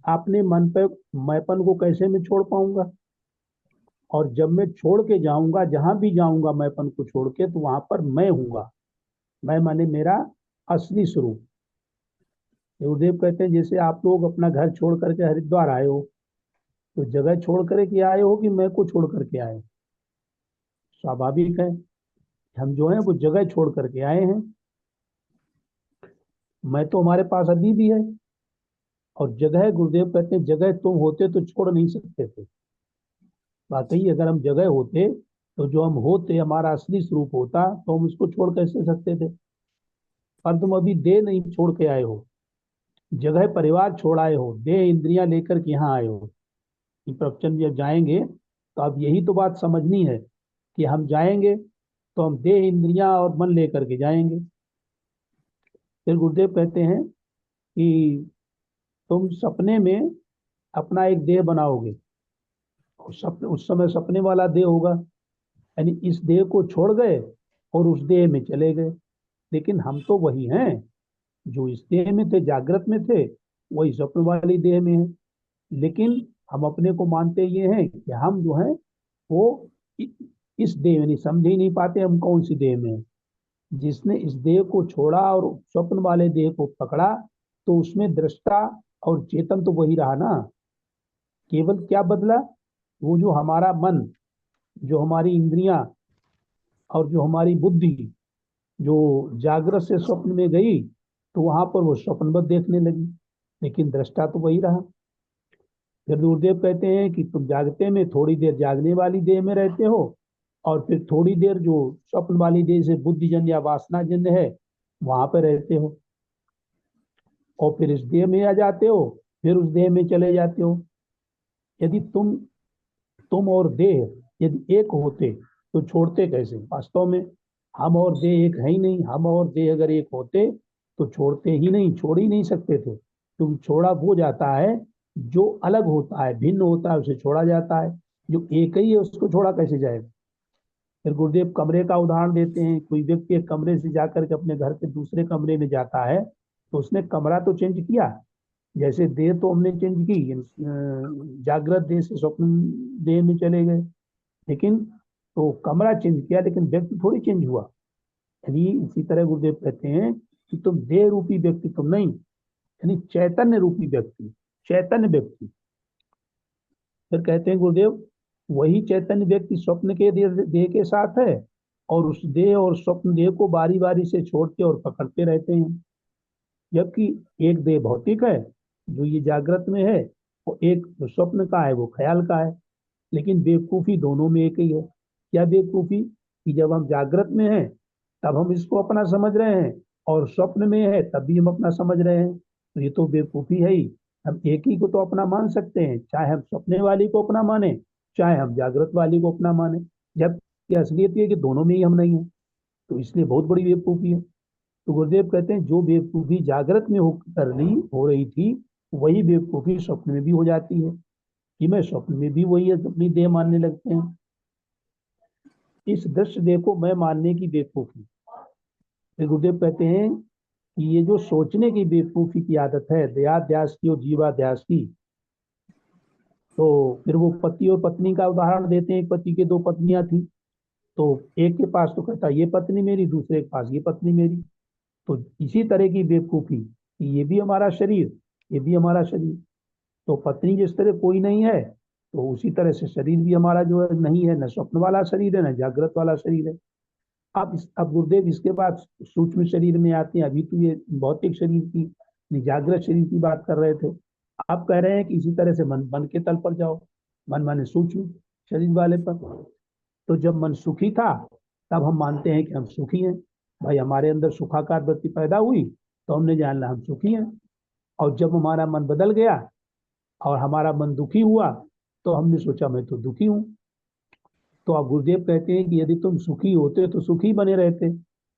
अपने मन पे मैंपन को कैसे मैं छोड़ पाऊंगा? और जब मैं छोड़ के जाऊंगा, जहां भी जाऊंगा मैंपन को छोड़ के, तो वहां पर मैं हूंगा। मैं माने मेरा असली स्वरूप। गुरुदेव कहते हैं जैसे आप लोग अपना घर छोड़ करके हरिद्वार आए हो, तो जगह छोड़ करके आए हो कि मैं को छोड़ करके आए हो? स्वाभाविक है, हम जो है वो जगह छोड़ करके आए हैं। मैं तो हमारे पास अभी भी है, और जगह, गुरुदेव कहते हैं जगह तुम होते तो छोड़ नहीं सकते थे। वाकई अगर हम जगह होते तो जो हम होते, हमारा असली स्वरूप होता, तो हम उसको छोड़ कैसे सकते थे? पर तुम अभी देह नहीं छोड़ के आए हो, जगह परिवार छोड़ आए हो, देह इंद्रियां लेकर के यहाँ आए हो। कि प्रवचन जब जाएंगे तो अब यही तो बात समझनी है कि हम जाएंगे तो हम देह इंद्रियां और मन लेकर के जाएंगे। फिर गुरुदेव कहते हैं कि तुम सपने में अपना एक देह बनाओगे, उस समय सपने वाला देह होगा, यानी इस देह को छोड़ गए और उस देह में चले गए। लेकिन हम तो वही हैं जो इस देह में थे, जागृत में थे, वही स्वप्न वाली देह में है। लेकिन हम अपने को मानते ये हैं कि हम जो हैं वो इस देह में नहीं, समझ ही नहीं पाते हम कौन सी देह में है। जिसने इस देह को छोड़ा और स्वप्न वाले देह को पकड़ा, तो उसमें दृष्टा और चेतन तो वही रहा ना। केवल क्या बदला? वो जो हमारा मन, जो हमारी इंद्रियां और जो हमारी बुद्धि जो जागृत से स्वप्न में गई, तो वहां पर वो स्वप्नवत देखने लगी, लेकिन दृष्टा तो वही रहा। फिर गुरुदेव कहते हैं कि तुम जागते में थोड़ी देर जागने वाली देह में रहते हो, और फिर थोड़ी देर जो स्वप्न वाली देह से बुद्धिजन्य या वासनाजन्य है वहां पर रहते हो, और फिर इस देह में आ जाते हो, फिर उस देह में चले जाते हो। यदि तुम और देह यदि एक होते तो छोड़ते कैसे? वास्तव में हम और देह एक है ही नहीं। हम और देह अगर एक होते तो छोड़ते ही नहीं, छोड़ ही नहीं सकते थे। क्योंकि छोड़ा वो जाता है जो अलग होता है, भिन्न होता है, उसे छोड़ा जाता है। जो एक ही है उसको छोड़ा कैसे जाएगा? फिर गुरुदेव कमरे का उदाहरण देते हैं। कोई व्यक्ति एक कमरे से जाकर के अपने घर के दूसरे कमरे में जाता है, तो उसने कमरा तो चेंज किया, जैसे देह तो हमने चेंज की, जागृत देह से स्वप्न देह में चले गए, लेकिन तो कमरा चेंज किया, लेकिन व्यक्ति थोड़ी चेंज हुआ। यानी इसी तरह गुरुदेव कहते हैं कि तुम देह रूपी व्यक्ति तुम नहीं, यानी चैतन्य रूपी व्यक्ति, चैतन्य व्यक्ति। फिर कहते हैं गुरुदेव वही चैतन्य व्यक्ति स्वप्न के देह के साथ है, और उस देह और स्वप्न देह को बारी बारी से छोड़ते और पकड़ते रहते हैं। जबकि एक देह भौतिक है जो ये जागृत में है, और एक जो स्वप्न का है वो ख्याल का है। लेकिन बेवकूफी दोनों में एक ही है। क्या बेवकूफी? कि जब हम जागृत में हैं तब हम इसको अपना समझ रहे हैं, और स्वप्न में है तब भी हम अपना समझ रहे हैं। तो ये तो बेवकूफी है ही। हम एक ही को तो अपना मान सकते हैं, चाहे हम सपने वाली को अपना माने, चाहे हम जागृत वाली को अपना माने। जबकि असलियत ये है कि दोनों में ही हम नहीं है, तो इसलिए बहुत बड़ी बेवकूफी है। तो गुरुदेव कहते हैं जो बेवकूफी जागृत में हो रही थी, वही बेवकूफी स्वप्न में भी हो जाती है, कि मैं स्वप्न में भी वही अपनी देह मानने लगते हैं। इस दृश्य देह को मैं मानने की बेवकूफी। फिर गुरुदेव कहते हैं कि ये जो सोचने की बेवकूफी की आदत है, देहाध्यास की और जीवाध्यास की, तो फिर वो पति और पत्नी का उदाहरण देते हैं। एक पति के दो पत्नियां थी, तो एक के पास तो कहता ये पत्नी मेरी, दूसरे के पास ये पत्नी मेरी। तो इसी तरह की बेवकूफी कि ये भी हमारा शरीर, ये भी हमारा शरीर। तो पत्नी जिस तरह कोई नहीं है, तो उसी तरह से शरीर भी हमारा जो है नहीं है, न स्वप्न वाला शरीर है न जागृत वाला शरीर है। अब गुरुदेव इसके बाद सूक्ष्म शरीर में आते हैं। अभी तो ये भौतिक शरीर की, जागृत शरीर की बात कर रहे थे। आप कह रहे हैं कि इसी तरह से मन के तल पर जाओ, मन माने सूक्ष्म शरीर वाले पर। तो जब मन सुखी था तब हम मानते हैं कि हम सुखी हैं। भाई हमारे अंदर सुखाकार वृत्ति पैदा हुई तो हमने जान लिया हम सुखी हैं। और जब हमारा मन बदल गया और हमारा मन दुखी हुआ तो हमने सोचा मैं तो दुखी हूँ। तो अब गुरुदेव कहते हैं कि यदि तुम सुखी होते तो सुखी बने रहते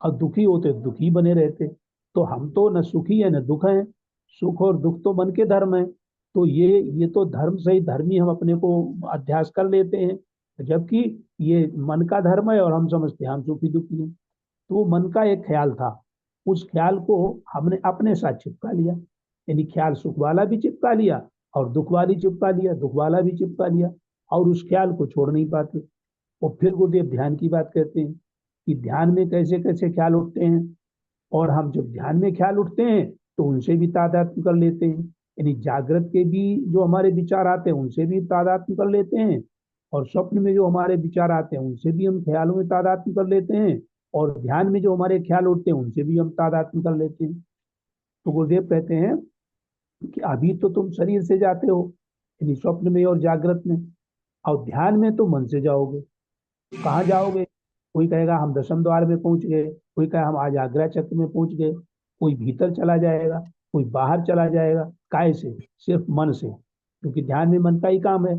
और दुखी होते तो दुखी बने रहते। तो हम तो न सुखी है न दुख है, सुख और दुख तो मन के धर्म है। तो ये तो धर्म से ही धर्मी हम अपने को अध्यास कर लेते हैं, जबकि ये मन का धर्म है और हम समझते हैं हम सुखी दुखी हैं। तो वो मन का एक ख्याल था, उस ख्याल को हमने अपने साथ चिपका लिया। यानी ख्याल सुख वाला भी चिपका लिया और दुख वाली चिपका लिया, दुख वाला भी चिपका लिया और उस ख्याल को छोड़ नहीं पाते। और फिर गुरुदेव ध्यान की बात कहते हैं कि ध्यान में कैसे कैसे ख्याल उठते हैं, और हम जब ध्यान में ख्याल उठते हैं तो उनसे भी तादात्म्य कर लेते हैं। यानी जागृत के भी जो हमारे विचार आते हैं उनसे भी तादात्म्य कर लेते हैं, और स्वप्न में जो हमारे विचार आते हैं उनसे भी हम ख्यालों में तादात्म्य कर लेते हैं, और ध्यान में जो हमारे ख्याल उठते हैं उनसे भी हम तादात्म्य कर लेते हैं। तो गुरुदेव कहते हैं कि अभी तो तुम शरीर से जाते हो, यानी स्वप्न में और जागृत में, और ध्यान में तो मन से जाओगे। कहाँ जाओगे? कोई कहेगा हम दशम द्वार में पहुंच गए, कोई कहे हम आज आगरा चक्र में पहुंच गए, कोई भीतर चला जाएगा, कोई बाहर चला जाएगा। काय से? सिर्फ मन से, क्योंकि ध्यान में मन का ही काम है।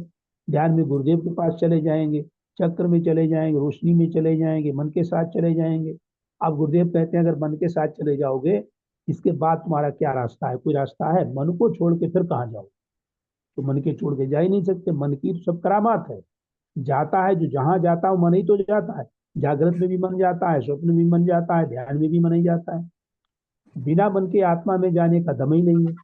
ध्यान में गुरुदेव के पास चले जाएंगे, चक्र में चले जाएंगे, रोशनी में चले जाएंगे, मन के साथ चले जाएंगे। अब गुरुदेव कहते हैं अगर मन के साथ चले जाओगे इसके बाद तुम्हारा क्या रास्ता है? कोई रास्ता है? मन को छोड़ के फिर कहाँ जाओ? तो मन के छोड़ के जा ही नहीं सकते। मन की सब करामात है, जाता है जो जहां जाता है मन ही तो जाता है। जागृत में भी मन जाता है, स्वप्न में भी मन जाता है, ध्यान में भी मन ही जाता है। बिना मन के आत्मा में जाने का दम ही नहीं है।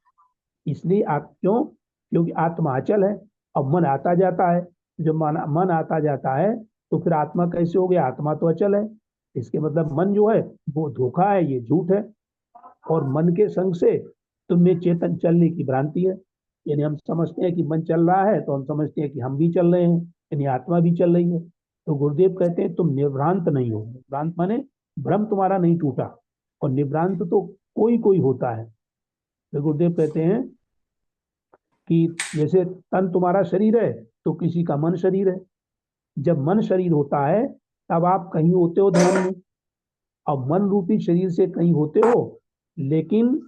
इसलिए क्यों? क्योंकि आत्मा अचल है। अब मन आता जाता है, जब मन आता जाता है तो फिर आत्मा कैसे हो गया? आत्मा तो अचल है। इसके मतलब मन जो है वो धोखा है, ये झूठ है। और मन के संग से तुम्हें चेतन चलने की भ्रांति है। यानी हम समझते हैं कि मन चल रहा है तो हम समझते हैं कि हम भी चल रहे हैं, यानी आत्मा भी चल रही है। तो गुरुदेव कहते हैं तुम निभ्रांत नहीं हो। निभ्रांत माने भ्रम तुम्हारा नहीं टूटा, और निभ्रांत तो कोई कोई होता है। तो गुरुदेव कहते हैं कि जैसे तन तुम्हारा शरीर है तो किसी का मन शरीर है। जब मन शरीर होता है तब आप कहीं होते हो ध्यान में, और मन रूपी शरीर से कहीं होते हो, लेकिन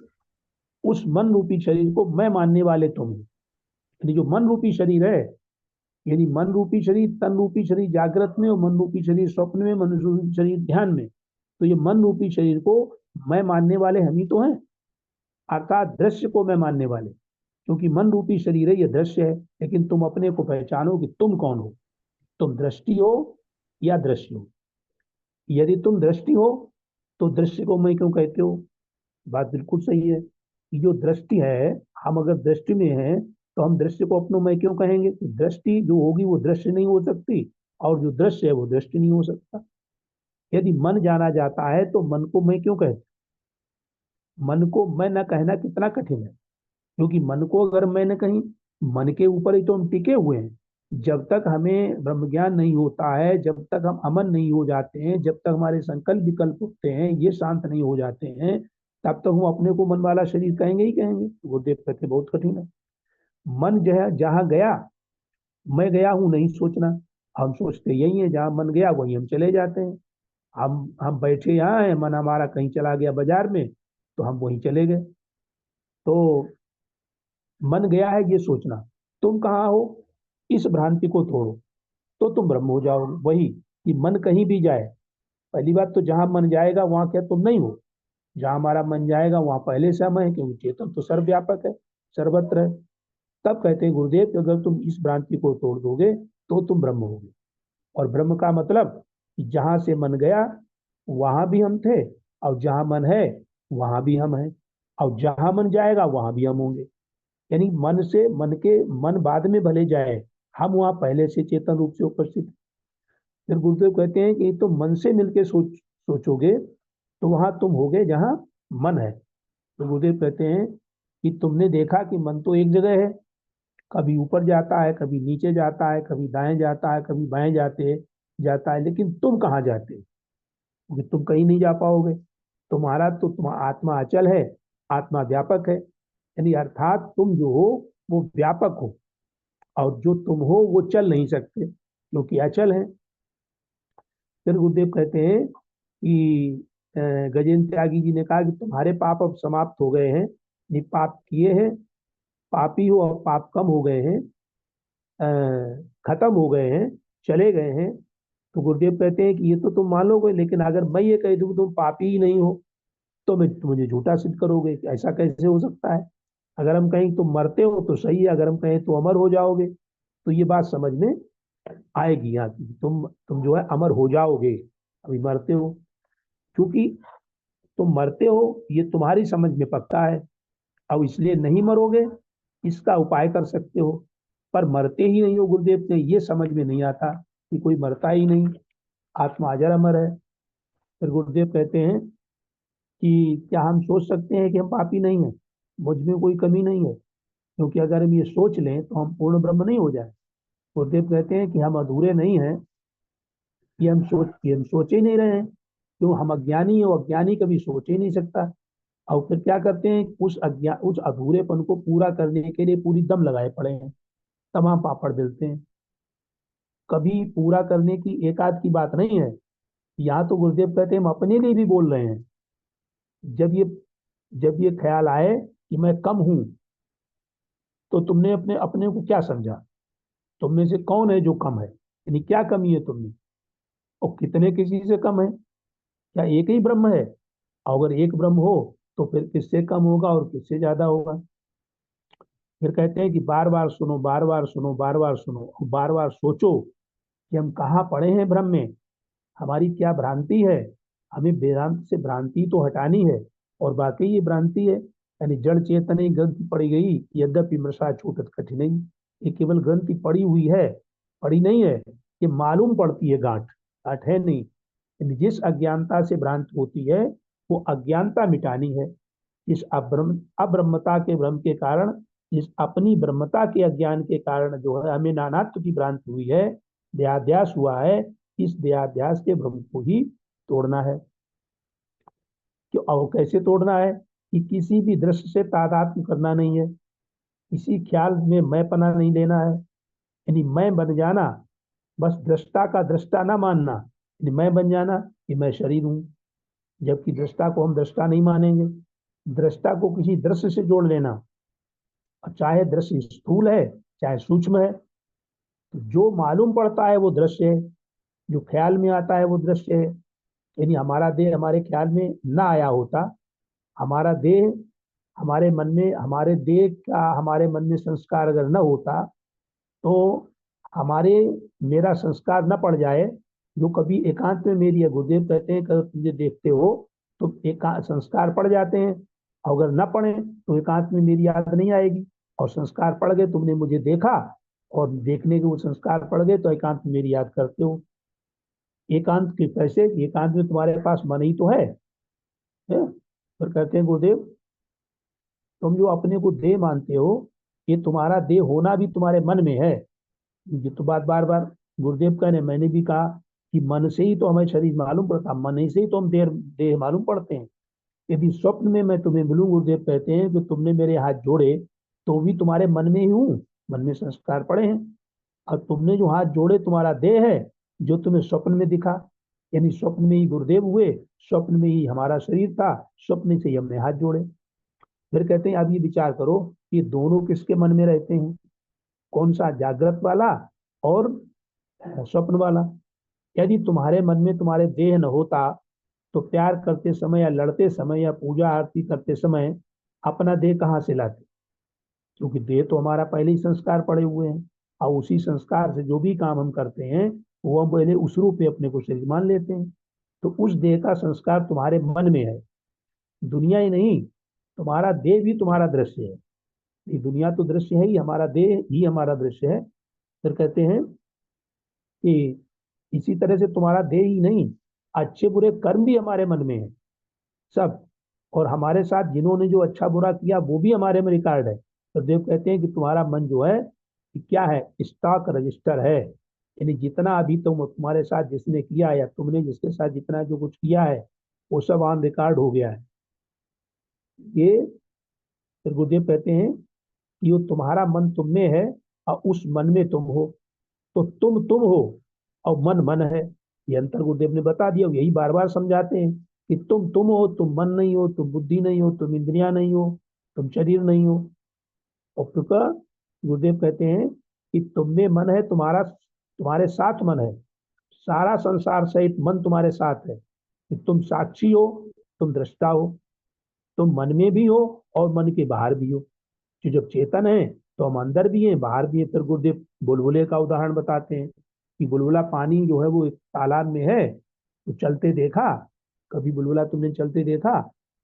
उस मन रूपी शरीर को मैं मानने वाले तुम हो। यानी जो मन रूपी शरीर है, यानी मन रूपी शरीर, तन रूपी शरीर जागृत में और मन रूपी शरीर स्वप्न में, मन रूपी शरीर ध्यान में, तो ये मन रूपी शरीर को मैं मानने वाले हम ही तो हैं। अर्थात दृश्य को मैं मानने वाले, क्योंकि मन रूपी शरीर है, ये दृश्य है। लेकिन तुम अपने को पहचानो कि तुम कौन हो। तुम दृष्टि हो या दृश्य हो? यदि तुम दृष्टि हो तो दृश्य को मैं क्यों कहते हो? बात बिल्कुल सही है कि जो दृष्टि है, हम अगर दृष्टि में हैं तो हम दृश्य को अपनों मैं क्यों कहेंगे? दृष्टि जो होगी वो दृश्य नहीं हो सकती, और जो दृश्य है वो दृष्टि नहीं हो सकता। यदि मन जाना जाता है तो मन को मैं क्यों कहते? मन को मैं न कहना कितना कठिन है, क्योंकि मन को अगर मैं न कहीं, मन के ऊपर ही तो हम टिके हुए हैं। जब तक हमें ब्रह्म ज्ञान नहीं होता है, जब तक हम अमन नहीं हो जाते हैं, जब तक हमारे संकल्प विकल्प उठते हैं, ये शांत नहीं हो जाते हैं, तब तक हम अपने को मन वाला शरीर कहेंगे ही कहेंगे। गुरुदेव कहते बहुत कठिन है। मन जो है जहां गया, मैं गया हूं नहीं सोचना। हम सोचते यही है, जहां मन गया वहीं हम चले जाते हैं। हम बैठे यहाँ हैं, मन हमारा कहीं चला गया बाजार में तो हम वहीं चले गए। तो मन गया है ये सोचना। तुम कहाँ हो, इस भ्रांति को तोड़ो तो तुम ब्रह्म हो जाओगे। वही कि मन कहीं भी जाए, पहली बात तो जहां मन जाएगा वहां क्या तुम नहीं हो? जहां हमारा मन जाएगा वहां पहले से हम है, क्योंकि चेतन तो सर्वव्यापक है, सर्वत्र है। तब कहते हैं गुरुदेव कि अगर तुम इस भ्रांति को तोड़ दोगे तो तुम ब्रह्म होगे। और ब्रह्म का मतलब कि जहां से मन गया वहां भी हम थे, और जहां मन है वहां भी हम हैं, और जहां मन जाएगा वहां भी हम होंगे। यानी मन से, मन बाद में भले जाए, हम वहां पहले से चेतन रूप से उपस्थित। फिर गुरुदेव कहते हैं कि तो मन से मिलके सोचोगे तो वहां तुम होगे जहां मन है। तो गुरुदेव कहते हैं कि तुमने देखा कि मन तो एक जगह है, कभी ऊपर जाता है, कभी नीचे जाता है, कभी दाएं जाता है, कभी बाएं जाता है, लेकिन तुम कहाँ जाते हो? क्योंकि तुम कहीं नहीं जा पाओगे। तुम्हारा तो आत्मा अचल है, आत्मा व्यापक है, यानी अर्थात तुम जो हो वो व्यापक हो, और जो तुम हो वो चल नहीं सकते क्योंकि अचल है। फिर गुरुदेव कहते हैं कि गजेंद्र त्यागी जी ने कहा कि तुम्हारे पाप अब समाप्त हो गए हैं, पाप किए हैं, पापी हो और पाप कम हो गए हैं, खत्म हो गए हैं, चले गए हैं। तो गुरुदेव कहते हैं कि ये तो तुम मान लोगे, लेकिन अगर मैं ये कह दूं तुम पापी ही नहीं हो तो मुझे झूठा सिद्ध करोगे। ऐसा कैसे हो सकता है? अगर हम कहें तुम मरते हो तो सही है, अगर हम कहें तो अमर हो जाओगे तो ये बात समझ में आएगी यहाँ की। तुम जो है अमर हो जाओगे, अभी मरते हो। क्योंकि तुम मरते हो ये तुम्हारी समझ में पक्का है, अब इसलिए नहीं मरोगे, इसका उपाय कर सकते हो, पर मरते ही नहीं हो। गुरुदेव ने ये समझ में नहीं आता कि कोई मरता ही नहीं, आत्मा अजर अमर है। फिर गुरुदेव कहते हैं कि क्या हम सोच सकते हैं कि हम पापी नहीं हैं, मुझ में कोई कमी नहीं है? क्योंकि अगर हम ये सोच लें तो हम पूर्ण ब्रह्म नहीं हो जाए। गुरुदेव कहते हैं कि हम अधूरे नहीं हैं, कि हम सोच ही नहीं रहे हैं। क्यों? हम अज्ञानी हैं, और अज्ञानी कभी सोच ही नहीं सकता। और फिर क्या करते हैं, उस अधूरेपन को पूरा करने के लिए पूरी दम लगाए पड़े हैं, तमाम पापड़ बेलते हैं। कभी पूरा करने की एक आध की बात नहीं है। यहाँ तो गुरुदेव कहते हैं हम अपने लिए भी बोल रहे हैं। जब ये ख्याल आए कि मैं कम हूं, तो तुमने अपने अपने को क्या समझा? तुम में से कौन है जो कम है? यानी क्या कमी है तुम में? और कितने किसी से कम है? क्या एक ही ब्रह्म है? अगर एक ब्रह्म हो तो फिर किससे कम होगा और किससे ज्यादा होगा? फिर कहते हैं कि बार बार सुनो, बार बार सुनो, बार बार सुनो, और बार बार सोचो कि हम कहाँ पड़े हैं भ्रम में, हमारी क्या भ्रांति है। हमें वेदांत से भ्रांति तो हटानी है, और वाकई ये भ्रांति है। यानी जड़ चेतन ग्रंथि पड़ी गई, यद्यपि मृषा छूटत कठिन। ये केवल ग्रंथि पड़ी हुई है, पड़ी नहीं है, ये मालूम पड़ती है, गांठ गांठ है नहीं। यानी जिस अज्ञानता से भ्रांत होती है वो अज्ञानता मिटानी है। इस अब्रह्मता के भ्रम के कारण, इस अपनी ब्रह्मता के अज्ञान के कारण जो है हमें नानात्व की भ्रांति हुई है, देहाध्यास हुआ है। इस देहाध्यास के भ्रम को ही तोड़ना है। क्यों? और कैसे तोड़ना है? कि किसी भी दृश्य से तादात्म्य करना नहीं है, किसी ख्याल में मैं पना नहीं लेना है, यानी मैं बन जाना, बस दृष्टा का दृष्टा ना मानना, यानी मैं बन जाना कि मैं शरीर हूं, जबकि दृष्टा को हम दृष्टा नहीं मानेंगे। दृष्टा को किसी दृश्य से जोड़ लेना, और चाहे दृश्य स्थूल है चाहे सूक्ष्म है, तो जो मालूम पड़ता है वो दृश्य है, जो ख्याल में आता है वो दृश्य है। यानी हमारा देह हमारे ख्याल में ना आया होता, हमारा देह हमारे मन में, हमारे देह का हमारे मन में संस्कार अगर न होता, तो हमारे मेरा संस्कार न पड़ जाए, जो कभी एकांत में मेरी है। गुरुदेव कहते हैं कभी मुझे देखते हो तो एक संस्कार पड़ जाते हैं, अगर न पड़े तो एकांत में मेरी याद नहीं आएगी, और संस्कार पड़ गए, तुमने मुझे देखा और देखने के वो संस्कार पड़ गए, तो एकांत में मेरी याद करते हो। एकांत के कैसे? एकांत में तुम्हारे पास मन ही तो है? फिर कहते हैं गुरुदेव, तुम जो अपने को देह मानते हो, ये तुम्हारा देह होना भी तुम्हारे मन में है। ये तो बात बार बार गुरुदेव कहने, मैंने भी कहा कि मन से ही तो हमें शरीर मालूम पड़ता, मन ही से ही तो हम देह देह मालूम पड़ते हैं। यदि स्वप्न में मैं तुम्हें मिलूं, गुरुदेव कहते हैं कि तुमने मेरे हाथ जोड़े, तो भी तुम्हारे मन में ही हूँ, मन में संस्कार पड़े हैं। और तुमने जो हाथ जोड़े तुम्हारा देह है, जो तुम्हें स्वप्न में दिखा, यानी स्वप्न में ही गुरुदेव हुए, स्वप्न में ही हमारा शरीर था, स्वप्न से ही हमने हाथ जोड़े। फिर कहते हैं अब ये विचार करो कि दोनों किसके मन में रहते हैं, कौन सा, जागृत वाला और स्वप्न वाला। यदि तुम्हारे मन में तुम्हारे देह न होता, तो प्यार करते समय या लड़ते समय या पूजा आरती करते समय अपना देह कहाँ से लाते? क्योंकि देह तो हमारा पहले ही संस्कार पड़े हुए हैं, और उसी संस्कार से जो भी काम हम करते हैं वो हम पहले उस रूप में अपने को शरीर मान लेते हैं। तो उस देह का संस्कार तुम्हारे मन में है, दुनिया ही नहीं, तुम्हारा देह भी तुम्हारा दृश्य है। ये दुनिया तो दृश्य है ही, हमारा देह ही हमारा दृश्य है। फिर कहते हैं कि इसी तरह से तुम्हारा देह ही नहीं, अच्छे बुरे कर्म भी हमारे मन में है सब, और हमारे साथ जिन्होंने जो अच्छा बुरा किया वो भी हमारे में रिकॉर्ड है। तो देव कहते हैं कि तुम्हारा मन जो है कि क्या है, स्टॉक रजिस्टर है, यानी जितना अभी तुम्हारे साथ जिसने किया या तुमने जिसके साथ जितना जो कुछ किया है वो सब ऑन रिकॉर्ड हो गया है। ये फिर गुरुदेव कहते हैं कि वो तुम्हारा मन तुम में है और उस मन में तुम हो, तो तुम हो और मन मन है। ये अंतर गुरुदेव ने बता दिया, यही बार बार समझाते हैं कि तुम हो, तुम मन नहीं हो, तुम बुद्धि नहीं हो, तुम इंद्रियां नहीं हो, तुम शरीर नहीं हो। और फिर गुरुदेव कहते हैं कि तुम में मन है, तुम्हारे साथ मन है, सारा संसार सहित मन तुम्हारे साथ है कि तुम साक्षी हो, तुम दृष्टा हो, तुम मन में भी हो और मन के बाहर भी हो। कि जब चेतन है तो हम अंदर भी हैं बाहर भी हैं। फिर गुरुदेव बुलबुले का उदाहरण बताते हैं कि बुलबुला पानी जो है वो एक तालाब में है, तो चलते देखा, कभी बुलबुला तुमने चलते देखा?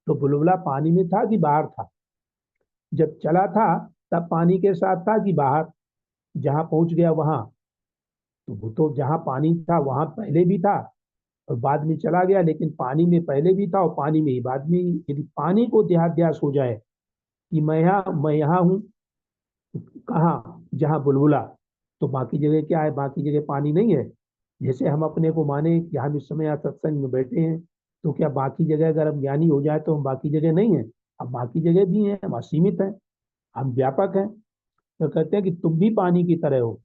तो बुलबुला पानी में था कि बाहर था? जब चला था तब पानी के साथ था कि बाहर? जहां पहुंच गया वहां, तो वो तो जहां पानी था वहां पहले भी था और बाद में चला गया, लेकिन पानी में पहले भी था और पानी में ही बाद में। यदि पानी को देहाध्यास हो जाए कि मैं यहाँ हूँ, कहाँ? जहाँ बुलबुला, तो बाकी जगह क्या है? बाकी जगह पानी नहीं है। जैसे हम अपने को माने कि हम इस समय यहाँ सत्संग में बैठे हैं, तो क्या बाकी जगह अगर हम ज्ञानी हो जाए तो हम बाकी जगह नहीं है? अब बाकी जगह भी हैं, हम असीमित हैं, हम व्यापक हैं। तो कहते हैं कि तुम भी पानी की तरह हो,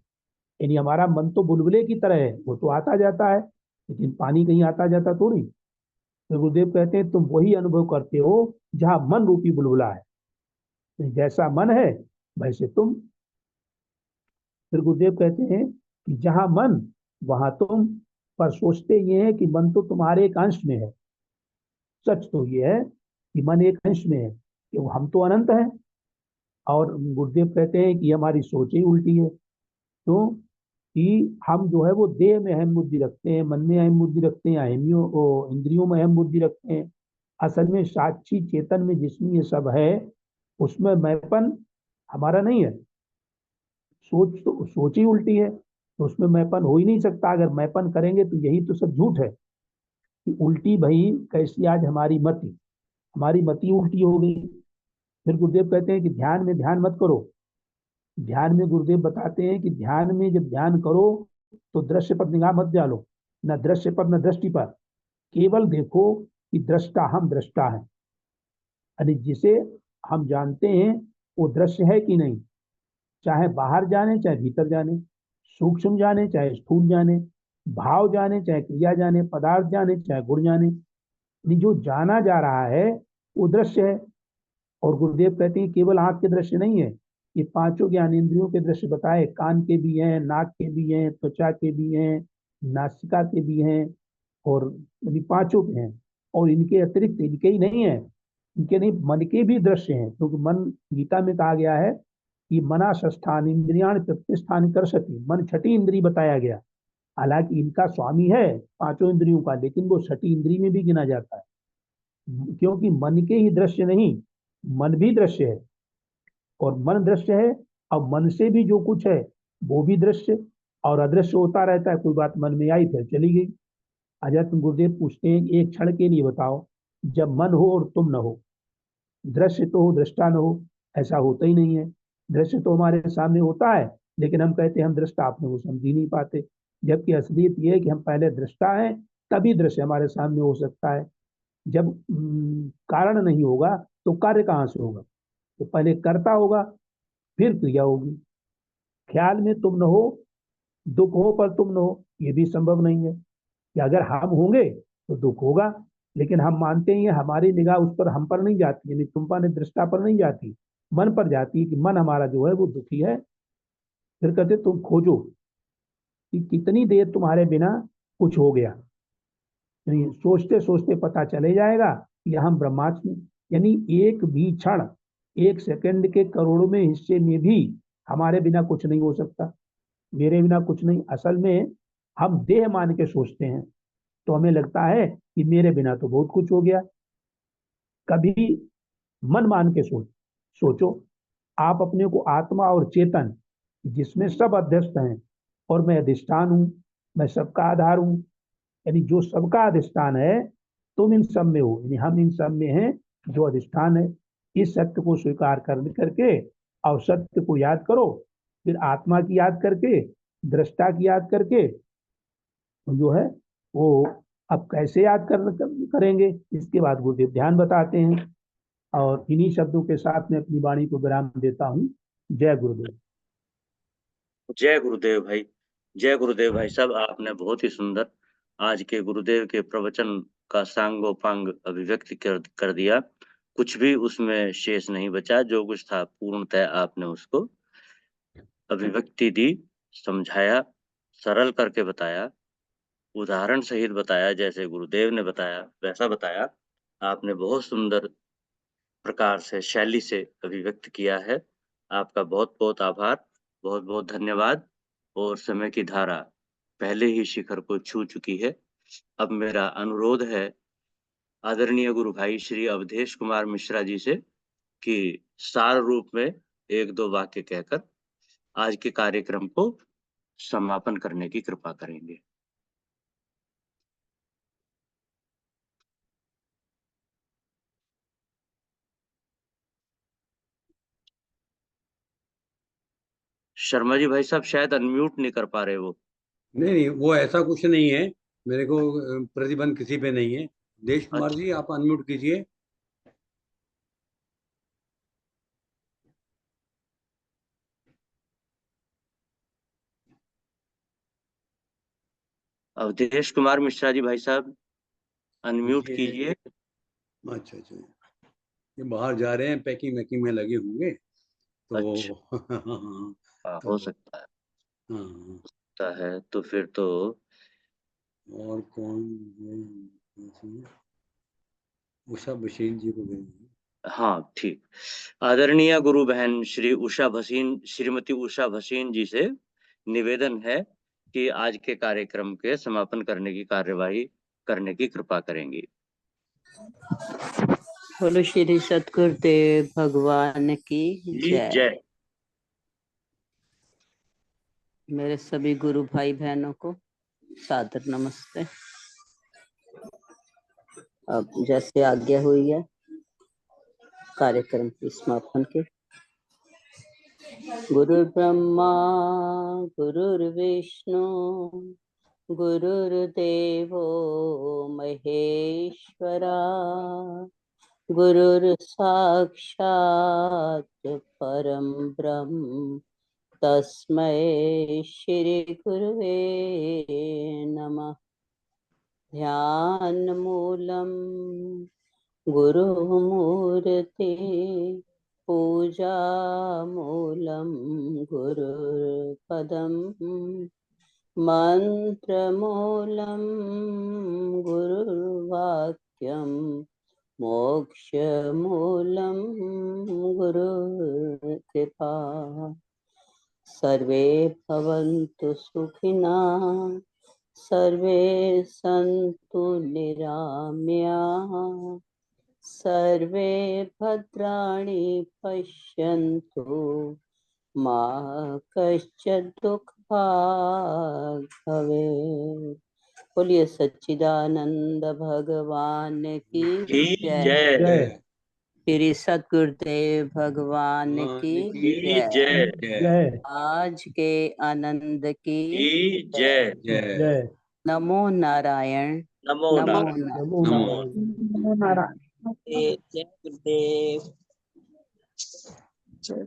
यानी हमारा मन तो बुलबुले की तरह है, वो तो आता जाता है, लेकिन पानी कहीं आता जाता थोड़ी। तो गुरुदेव कहते हैं तुम वही अनुभव करते हो जहाँ मन रूपी बुलबुला है। जैसा मन है वैसे तुम। फिर गुरुदेव कहते हैं कि जहां मन वहां तुम, पर सोचते ये है कि मन तो तुम्हारे एक अंश में है। सच तो ये है कि मन एक अंश में है, कि हम तो अनंत हैं। और गुरुदेव कहते हैं कि हमारी सोच ही उल्टी है। क्यों? कि हम जो है वो देह में अहम बुद्धि रखते हैं, मन में अहम बुद्धि रखते हैं, इंद्रियों में अहम बुद्धि रखते हैं। असल में साक्षी चेतन में जिसमें ये सब है उसमें मैंपन हमारा नहीं है। सोच ही उल्टी है, तो उसमें मैंपन हो ही नहीं सकता। अगर मैंपन करेंगे तो यही तो सब झूठ है कि उल्टी भई कैसी आज हमारी मति उल्टी हो गई। फिर गुरुदेव कहते हैं कि ध्यान में ध्यान मत करो। ध्यान में गुरुदेव बताते हैं कि ध्यान में जब ध्यान करो तो दृश्य पर निगाह मत डालो, न दृश्य पर न दृष्टि पर। केवल देखो कि दृष्टा हम दृष्टा है, यानी जिसे हम जानते हैं वो दृश्य है कि नहीं, चाहे बाहर जाने चाहे भीतर जाने, सूक्ष्म जाने चाहे स्थूल जाने, भाव जाने चाहे क्रिया जाने, पदार्थ जाने चाहे गुण जाने, जो जाना जा रहा है वो दृश्य है। और गुरुदेव कहते हैं केवल आंख के दृश्य नहीं है, ये पांचों ज्ञानेंद्रियों के दृश्य बताए। कान के भी हैं, नाक के भी हैं, त्वचा के भी हैं, नासिका के भी हैं, और पांचों के हैं। और इनके अतिरिक्त इनके ही नहीं है, इनके नहीं, मन के भी दृश्य हैं। क्योंकि मन, गीता में कहा गया है कि मना षष्ठान इंद्रियाण प्रतिष्ठान कर सके, मन छठी इंद्री बताया गया। हालांकि इनका स्वामी है पांचों इंद्रियों का, लेकिन वो छठी इंद्री में भी गिना जाता है। क्योंकि मन के ही दृश्य नहीं, मन भी दृश्य है और मन दृश्य है, और मन से भी जो कुछ है वो भी दृश्य और अदृश्य होता रहता है। कोई बात मन में आई फिर चली गई। अजय तुम गुरुदेव पूछते हैं एक क्षण के लिए बताओ, जब मन हो और तुम न हो, दृश्य तो हो दृष्टा न हो, ऐसा होता ही नहीं है। दृश्य तो हमारे सामने होता है, लेकिन हम कहते हैं हम दृष्टा, अपने को समझ ही नहीं पाते। जबकि असलियत ये है कि हम पहले दृष्टा हैं, तभी दृश्य हमारे सामने हो सकता है। जब कारण नहीं होगा तो कार्य कहाँ से होगा? तो पहले कर्ता होगा फिर क्रिया होगी। ख्याल में तुम न हो, दुख हो पर तुम न हो, ये भी संभव नहीं है कि अगर हम होंगे तो दुख होगा। लेकिन हम मानते हैं हमारी निगाह उस पर, हम पर नहीं जाती, यानी तुम पर दृष्टा पर नहीं जाती, मन पर जाती है कि मन हमारा जो है वो दुखी है। फिर कहते तुम खोजो कि कितनी देर तुम्हारे बिना कुछ हो गया, यानी सोचते सोचते पता चले जाएगा कि हम ब्रह्मास्मि, यानी एक भी क्षण, एक सेकंड के करोड़ों हिस्से में भी हमारे बिना कुछ नहीं हो सकता, मेरे बिना कुछ नहीं। असल में हम देह मान के सोचते हैं तो हमें लगता है कि मेरे बिना तो बहुत कुछ हो गया। कभी मन मान के सोचो, आप अपने को आत्मा और चेतन जिसमें सब अध्यस्त हैं, और मैं अधिष्ठान हूं, मैं सबका आधार हूं, यानी जो सबका अधिष्ठान है तुम इन सब में हो, यानी हम इन सब में हैं जो अधिष्ठान है। इस सत्य को स्वीकार करके और सत्य को याद करो, फिर आत्मा की याद करके दृष्टा की याद करके जो है वो अब कैसे याद करेंगे, इसके बाद गुरुदेव ध्यान बताते हैं। और इन्हीं शब्दों के साथ मैं अपनी वाणी को विराम देता हूँ। जय गुरुदेव। जय गुरुदेव भाई, जय गुरुदेव भाई साहब। आपने बहुत ही सुंदर आज के गुरुदेव के प्रवचन का सांगोपांग अभिव्यक्त कर दिया। कुछ भी उसमें शेष नहीं बचा, जो कुछ था पूर्णतः आपने उसको अभिव्यक्ति दी, समझाया, सरल करके बताया, उदाहरण सहित बताया। जैसे गुरुदेव ने बताया वैसा बताया। आपने बहुत सुंदर प्रकार से, शैली से अभिव्यक्त किया है। आपका बहुत बहुत आभार, बहुत बहुत धन्यवाद। और समय की धारा पहले ही शिखर को छू चुकी है। अब मेरा अनुरोध है आदरणीय गुरु भाई श्री अवधेश कुमार मिश्रा जी से कि सार रूप में एक दो वाक्य कहकर आज के कार्यक्रम को समापन करने की कृपा करेंगे। शर्मा जी भाई साहब शायद अनम्यूट नहीं कर पा रहे वो। नहीं, वो ऐसा कुछ नहीं है, मेरे को प्रतिबंध किसी पे नहीं है। देश कुमार अच्छा। जी, आप अनम्यूट कीजिए। अवधेश कुमार मिश्रा जी भाई साहब अनम्यूट ये कीजिए। अच्छा अच्छा, ये बाहर जा रहे हैं, पैकिंग वैकिंग में लगे होंगे तो अच्छा। हाँ, हो तो सकता है, हाँ। तो फिर तो और कौन है? उषा बशीन जी को भेजिए। हाँ ठीक। आदरणीय गुरु बहन श्री उषा भसीन, श्रीमती उषा भसीन जी से निवेदन है कि आज के कार्यक्रम के समापन करने की कार्यवाही करने की कृपा करेंगी। बोलो श्री सतगुरुदेव भगवान की जय। जय। मेरे सभी गुरु भाई बहनों को सादर नमस्ते। अब जैसे आज्ञा हुई है कार्यक्रम के समापन के। गुरु ब्रह्मा गुरुर्विष्णु गुरुर्देवो महेश्वरा गुरुर्साक्षात् परम ब्रह्म तस्मै श्री गुरुवे नमः। ध्यान मूलम गुरुमूर्ति पूजा मूलम गुरुपदम मंत्रमूलम गुरुर्वाक्यम मोक्षमूलम गुरुकृपा। सर्वे भवन्तु सुखिनः, सर्वे सन्तु निरामयाः, सर्वे भद्राणि पश्यन्तु मा कश्चित् दुःखभाग् भवेत्। बोलिए सच्चिदानंद भगवान की जय। जय। जय श्री सतगुरुदेव भगवान की जय। जय। जय आज के आनंद की जय। जय जय। नमो नारायण। नमो नमो नारायण। नारायण। नमो नारायण। जय गुरुदेव। जय।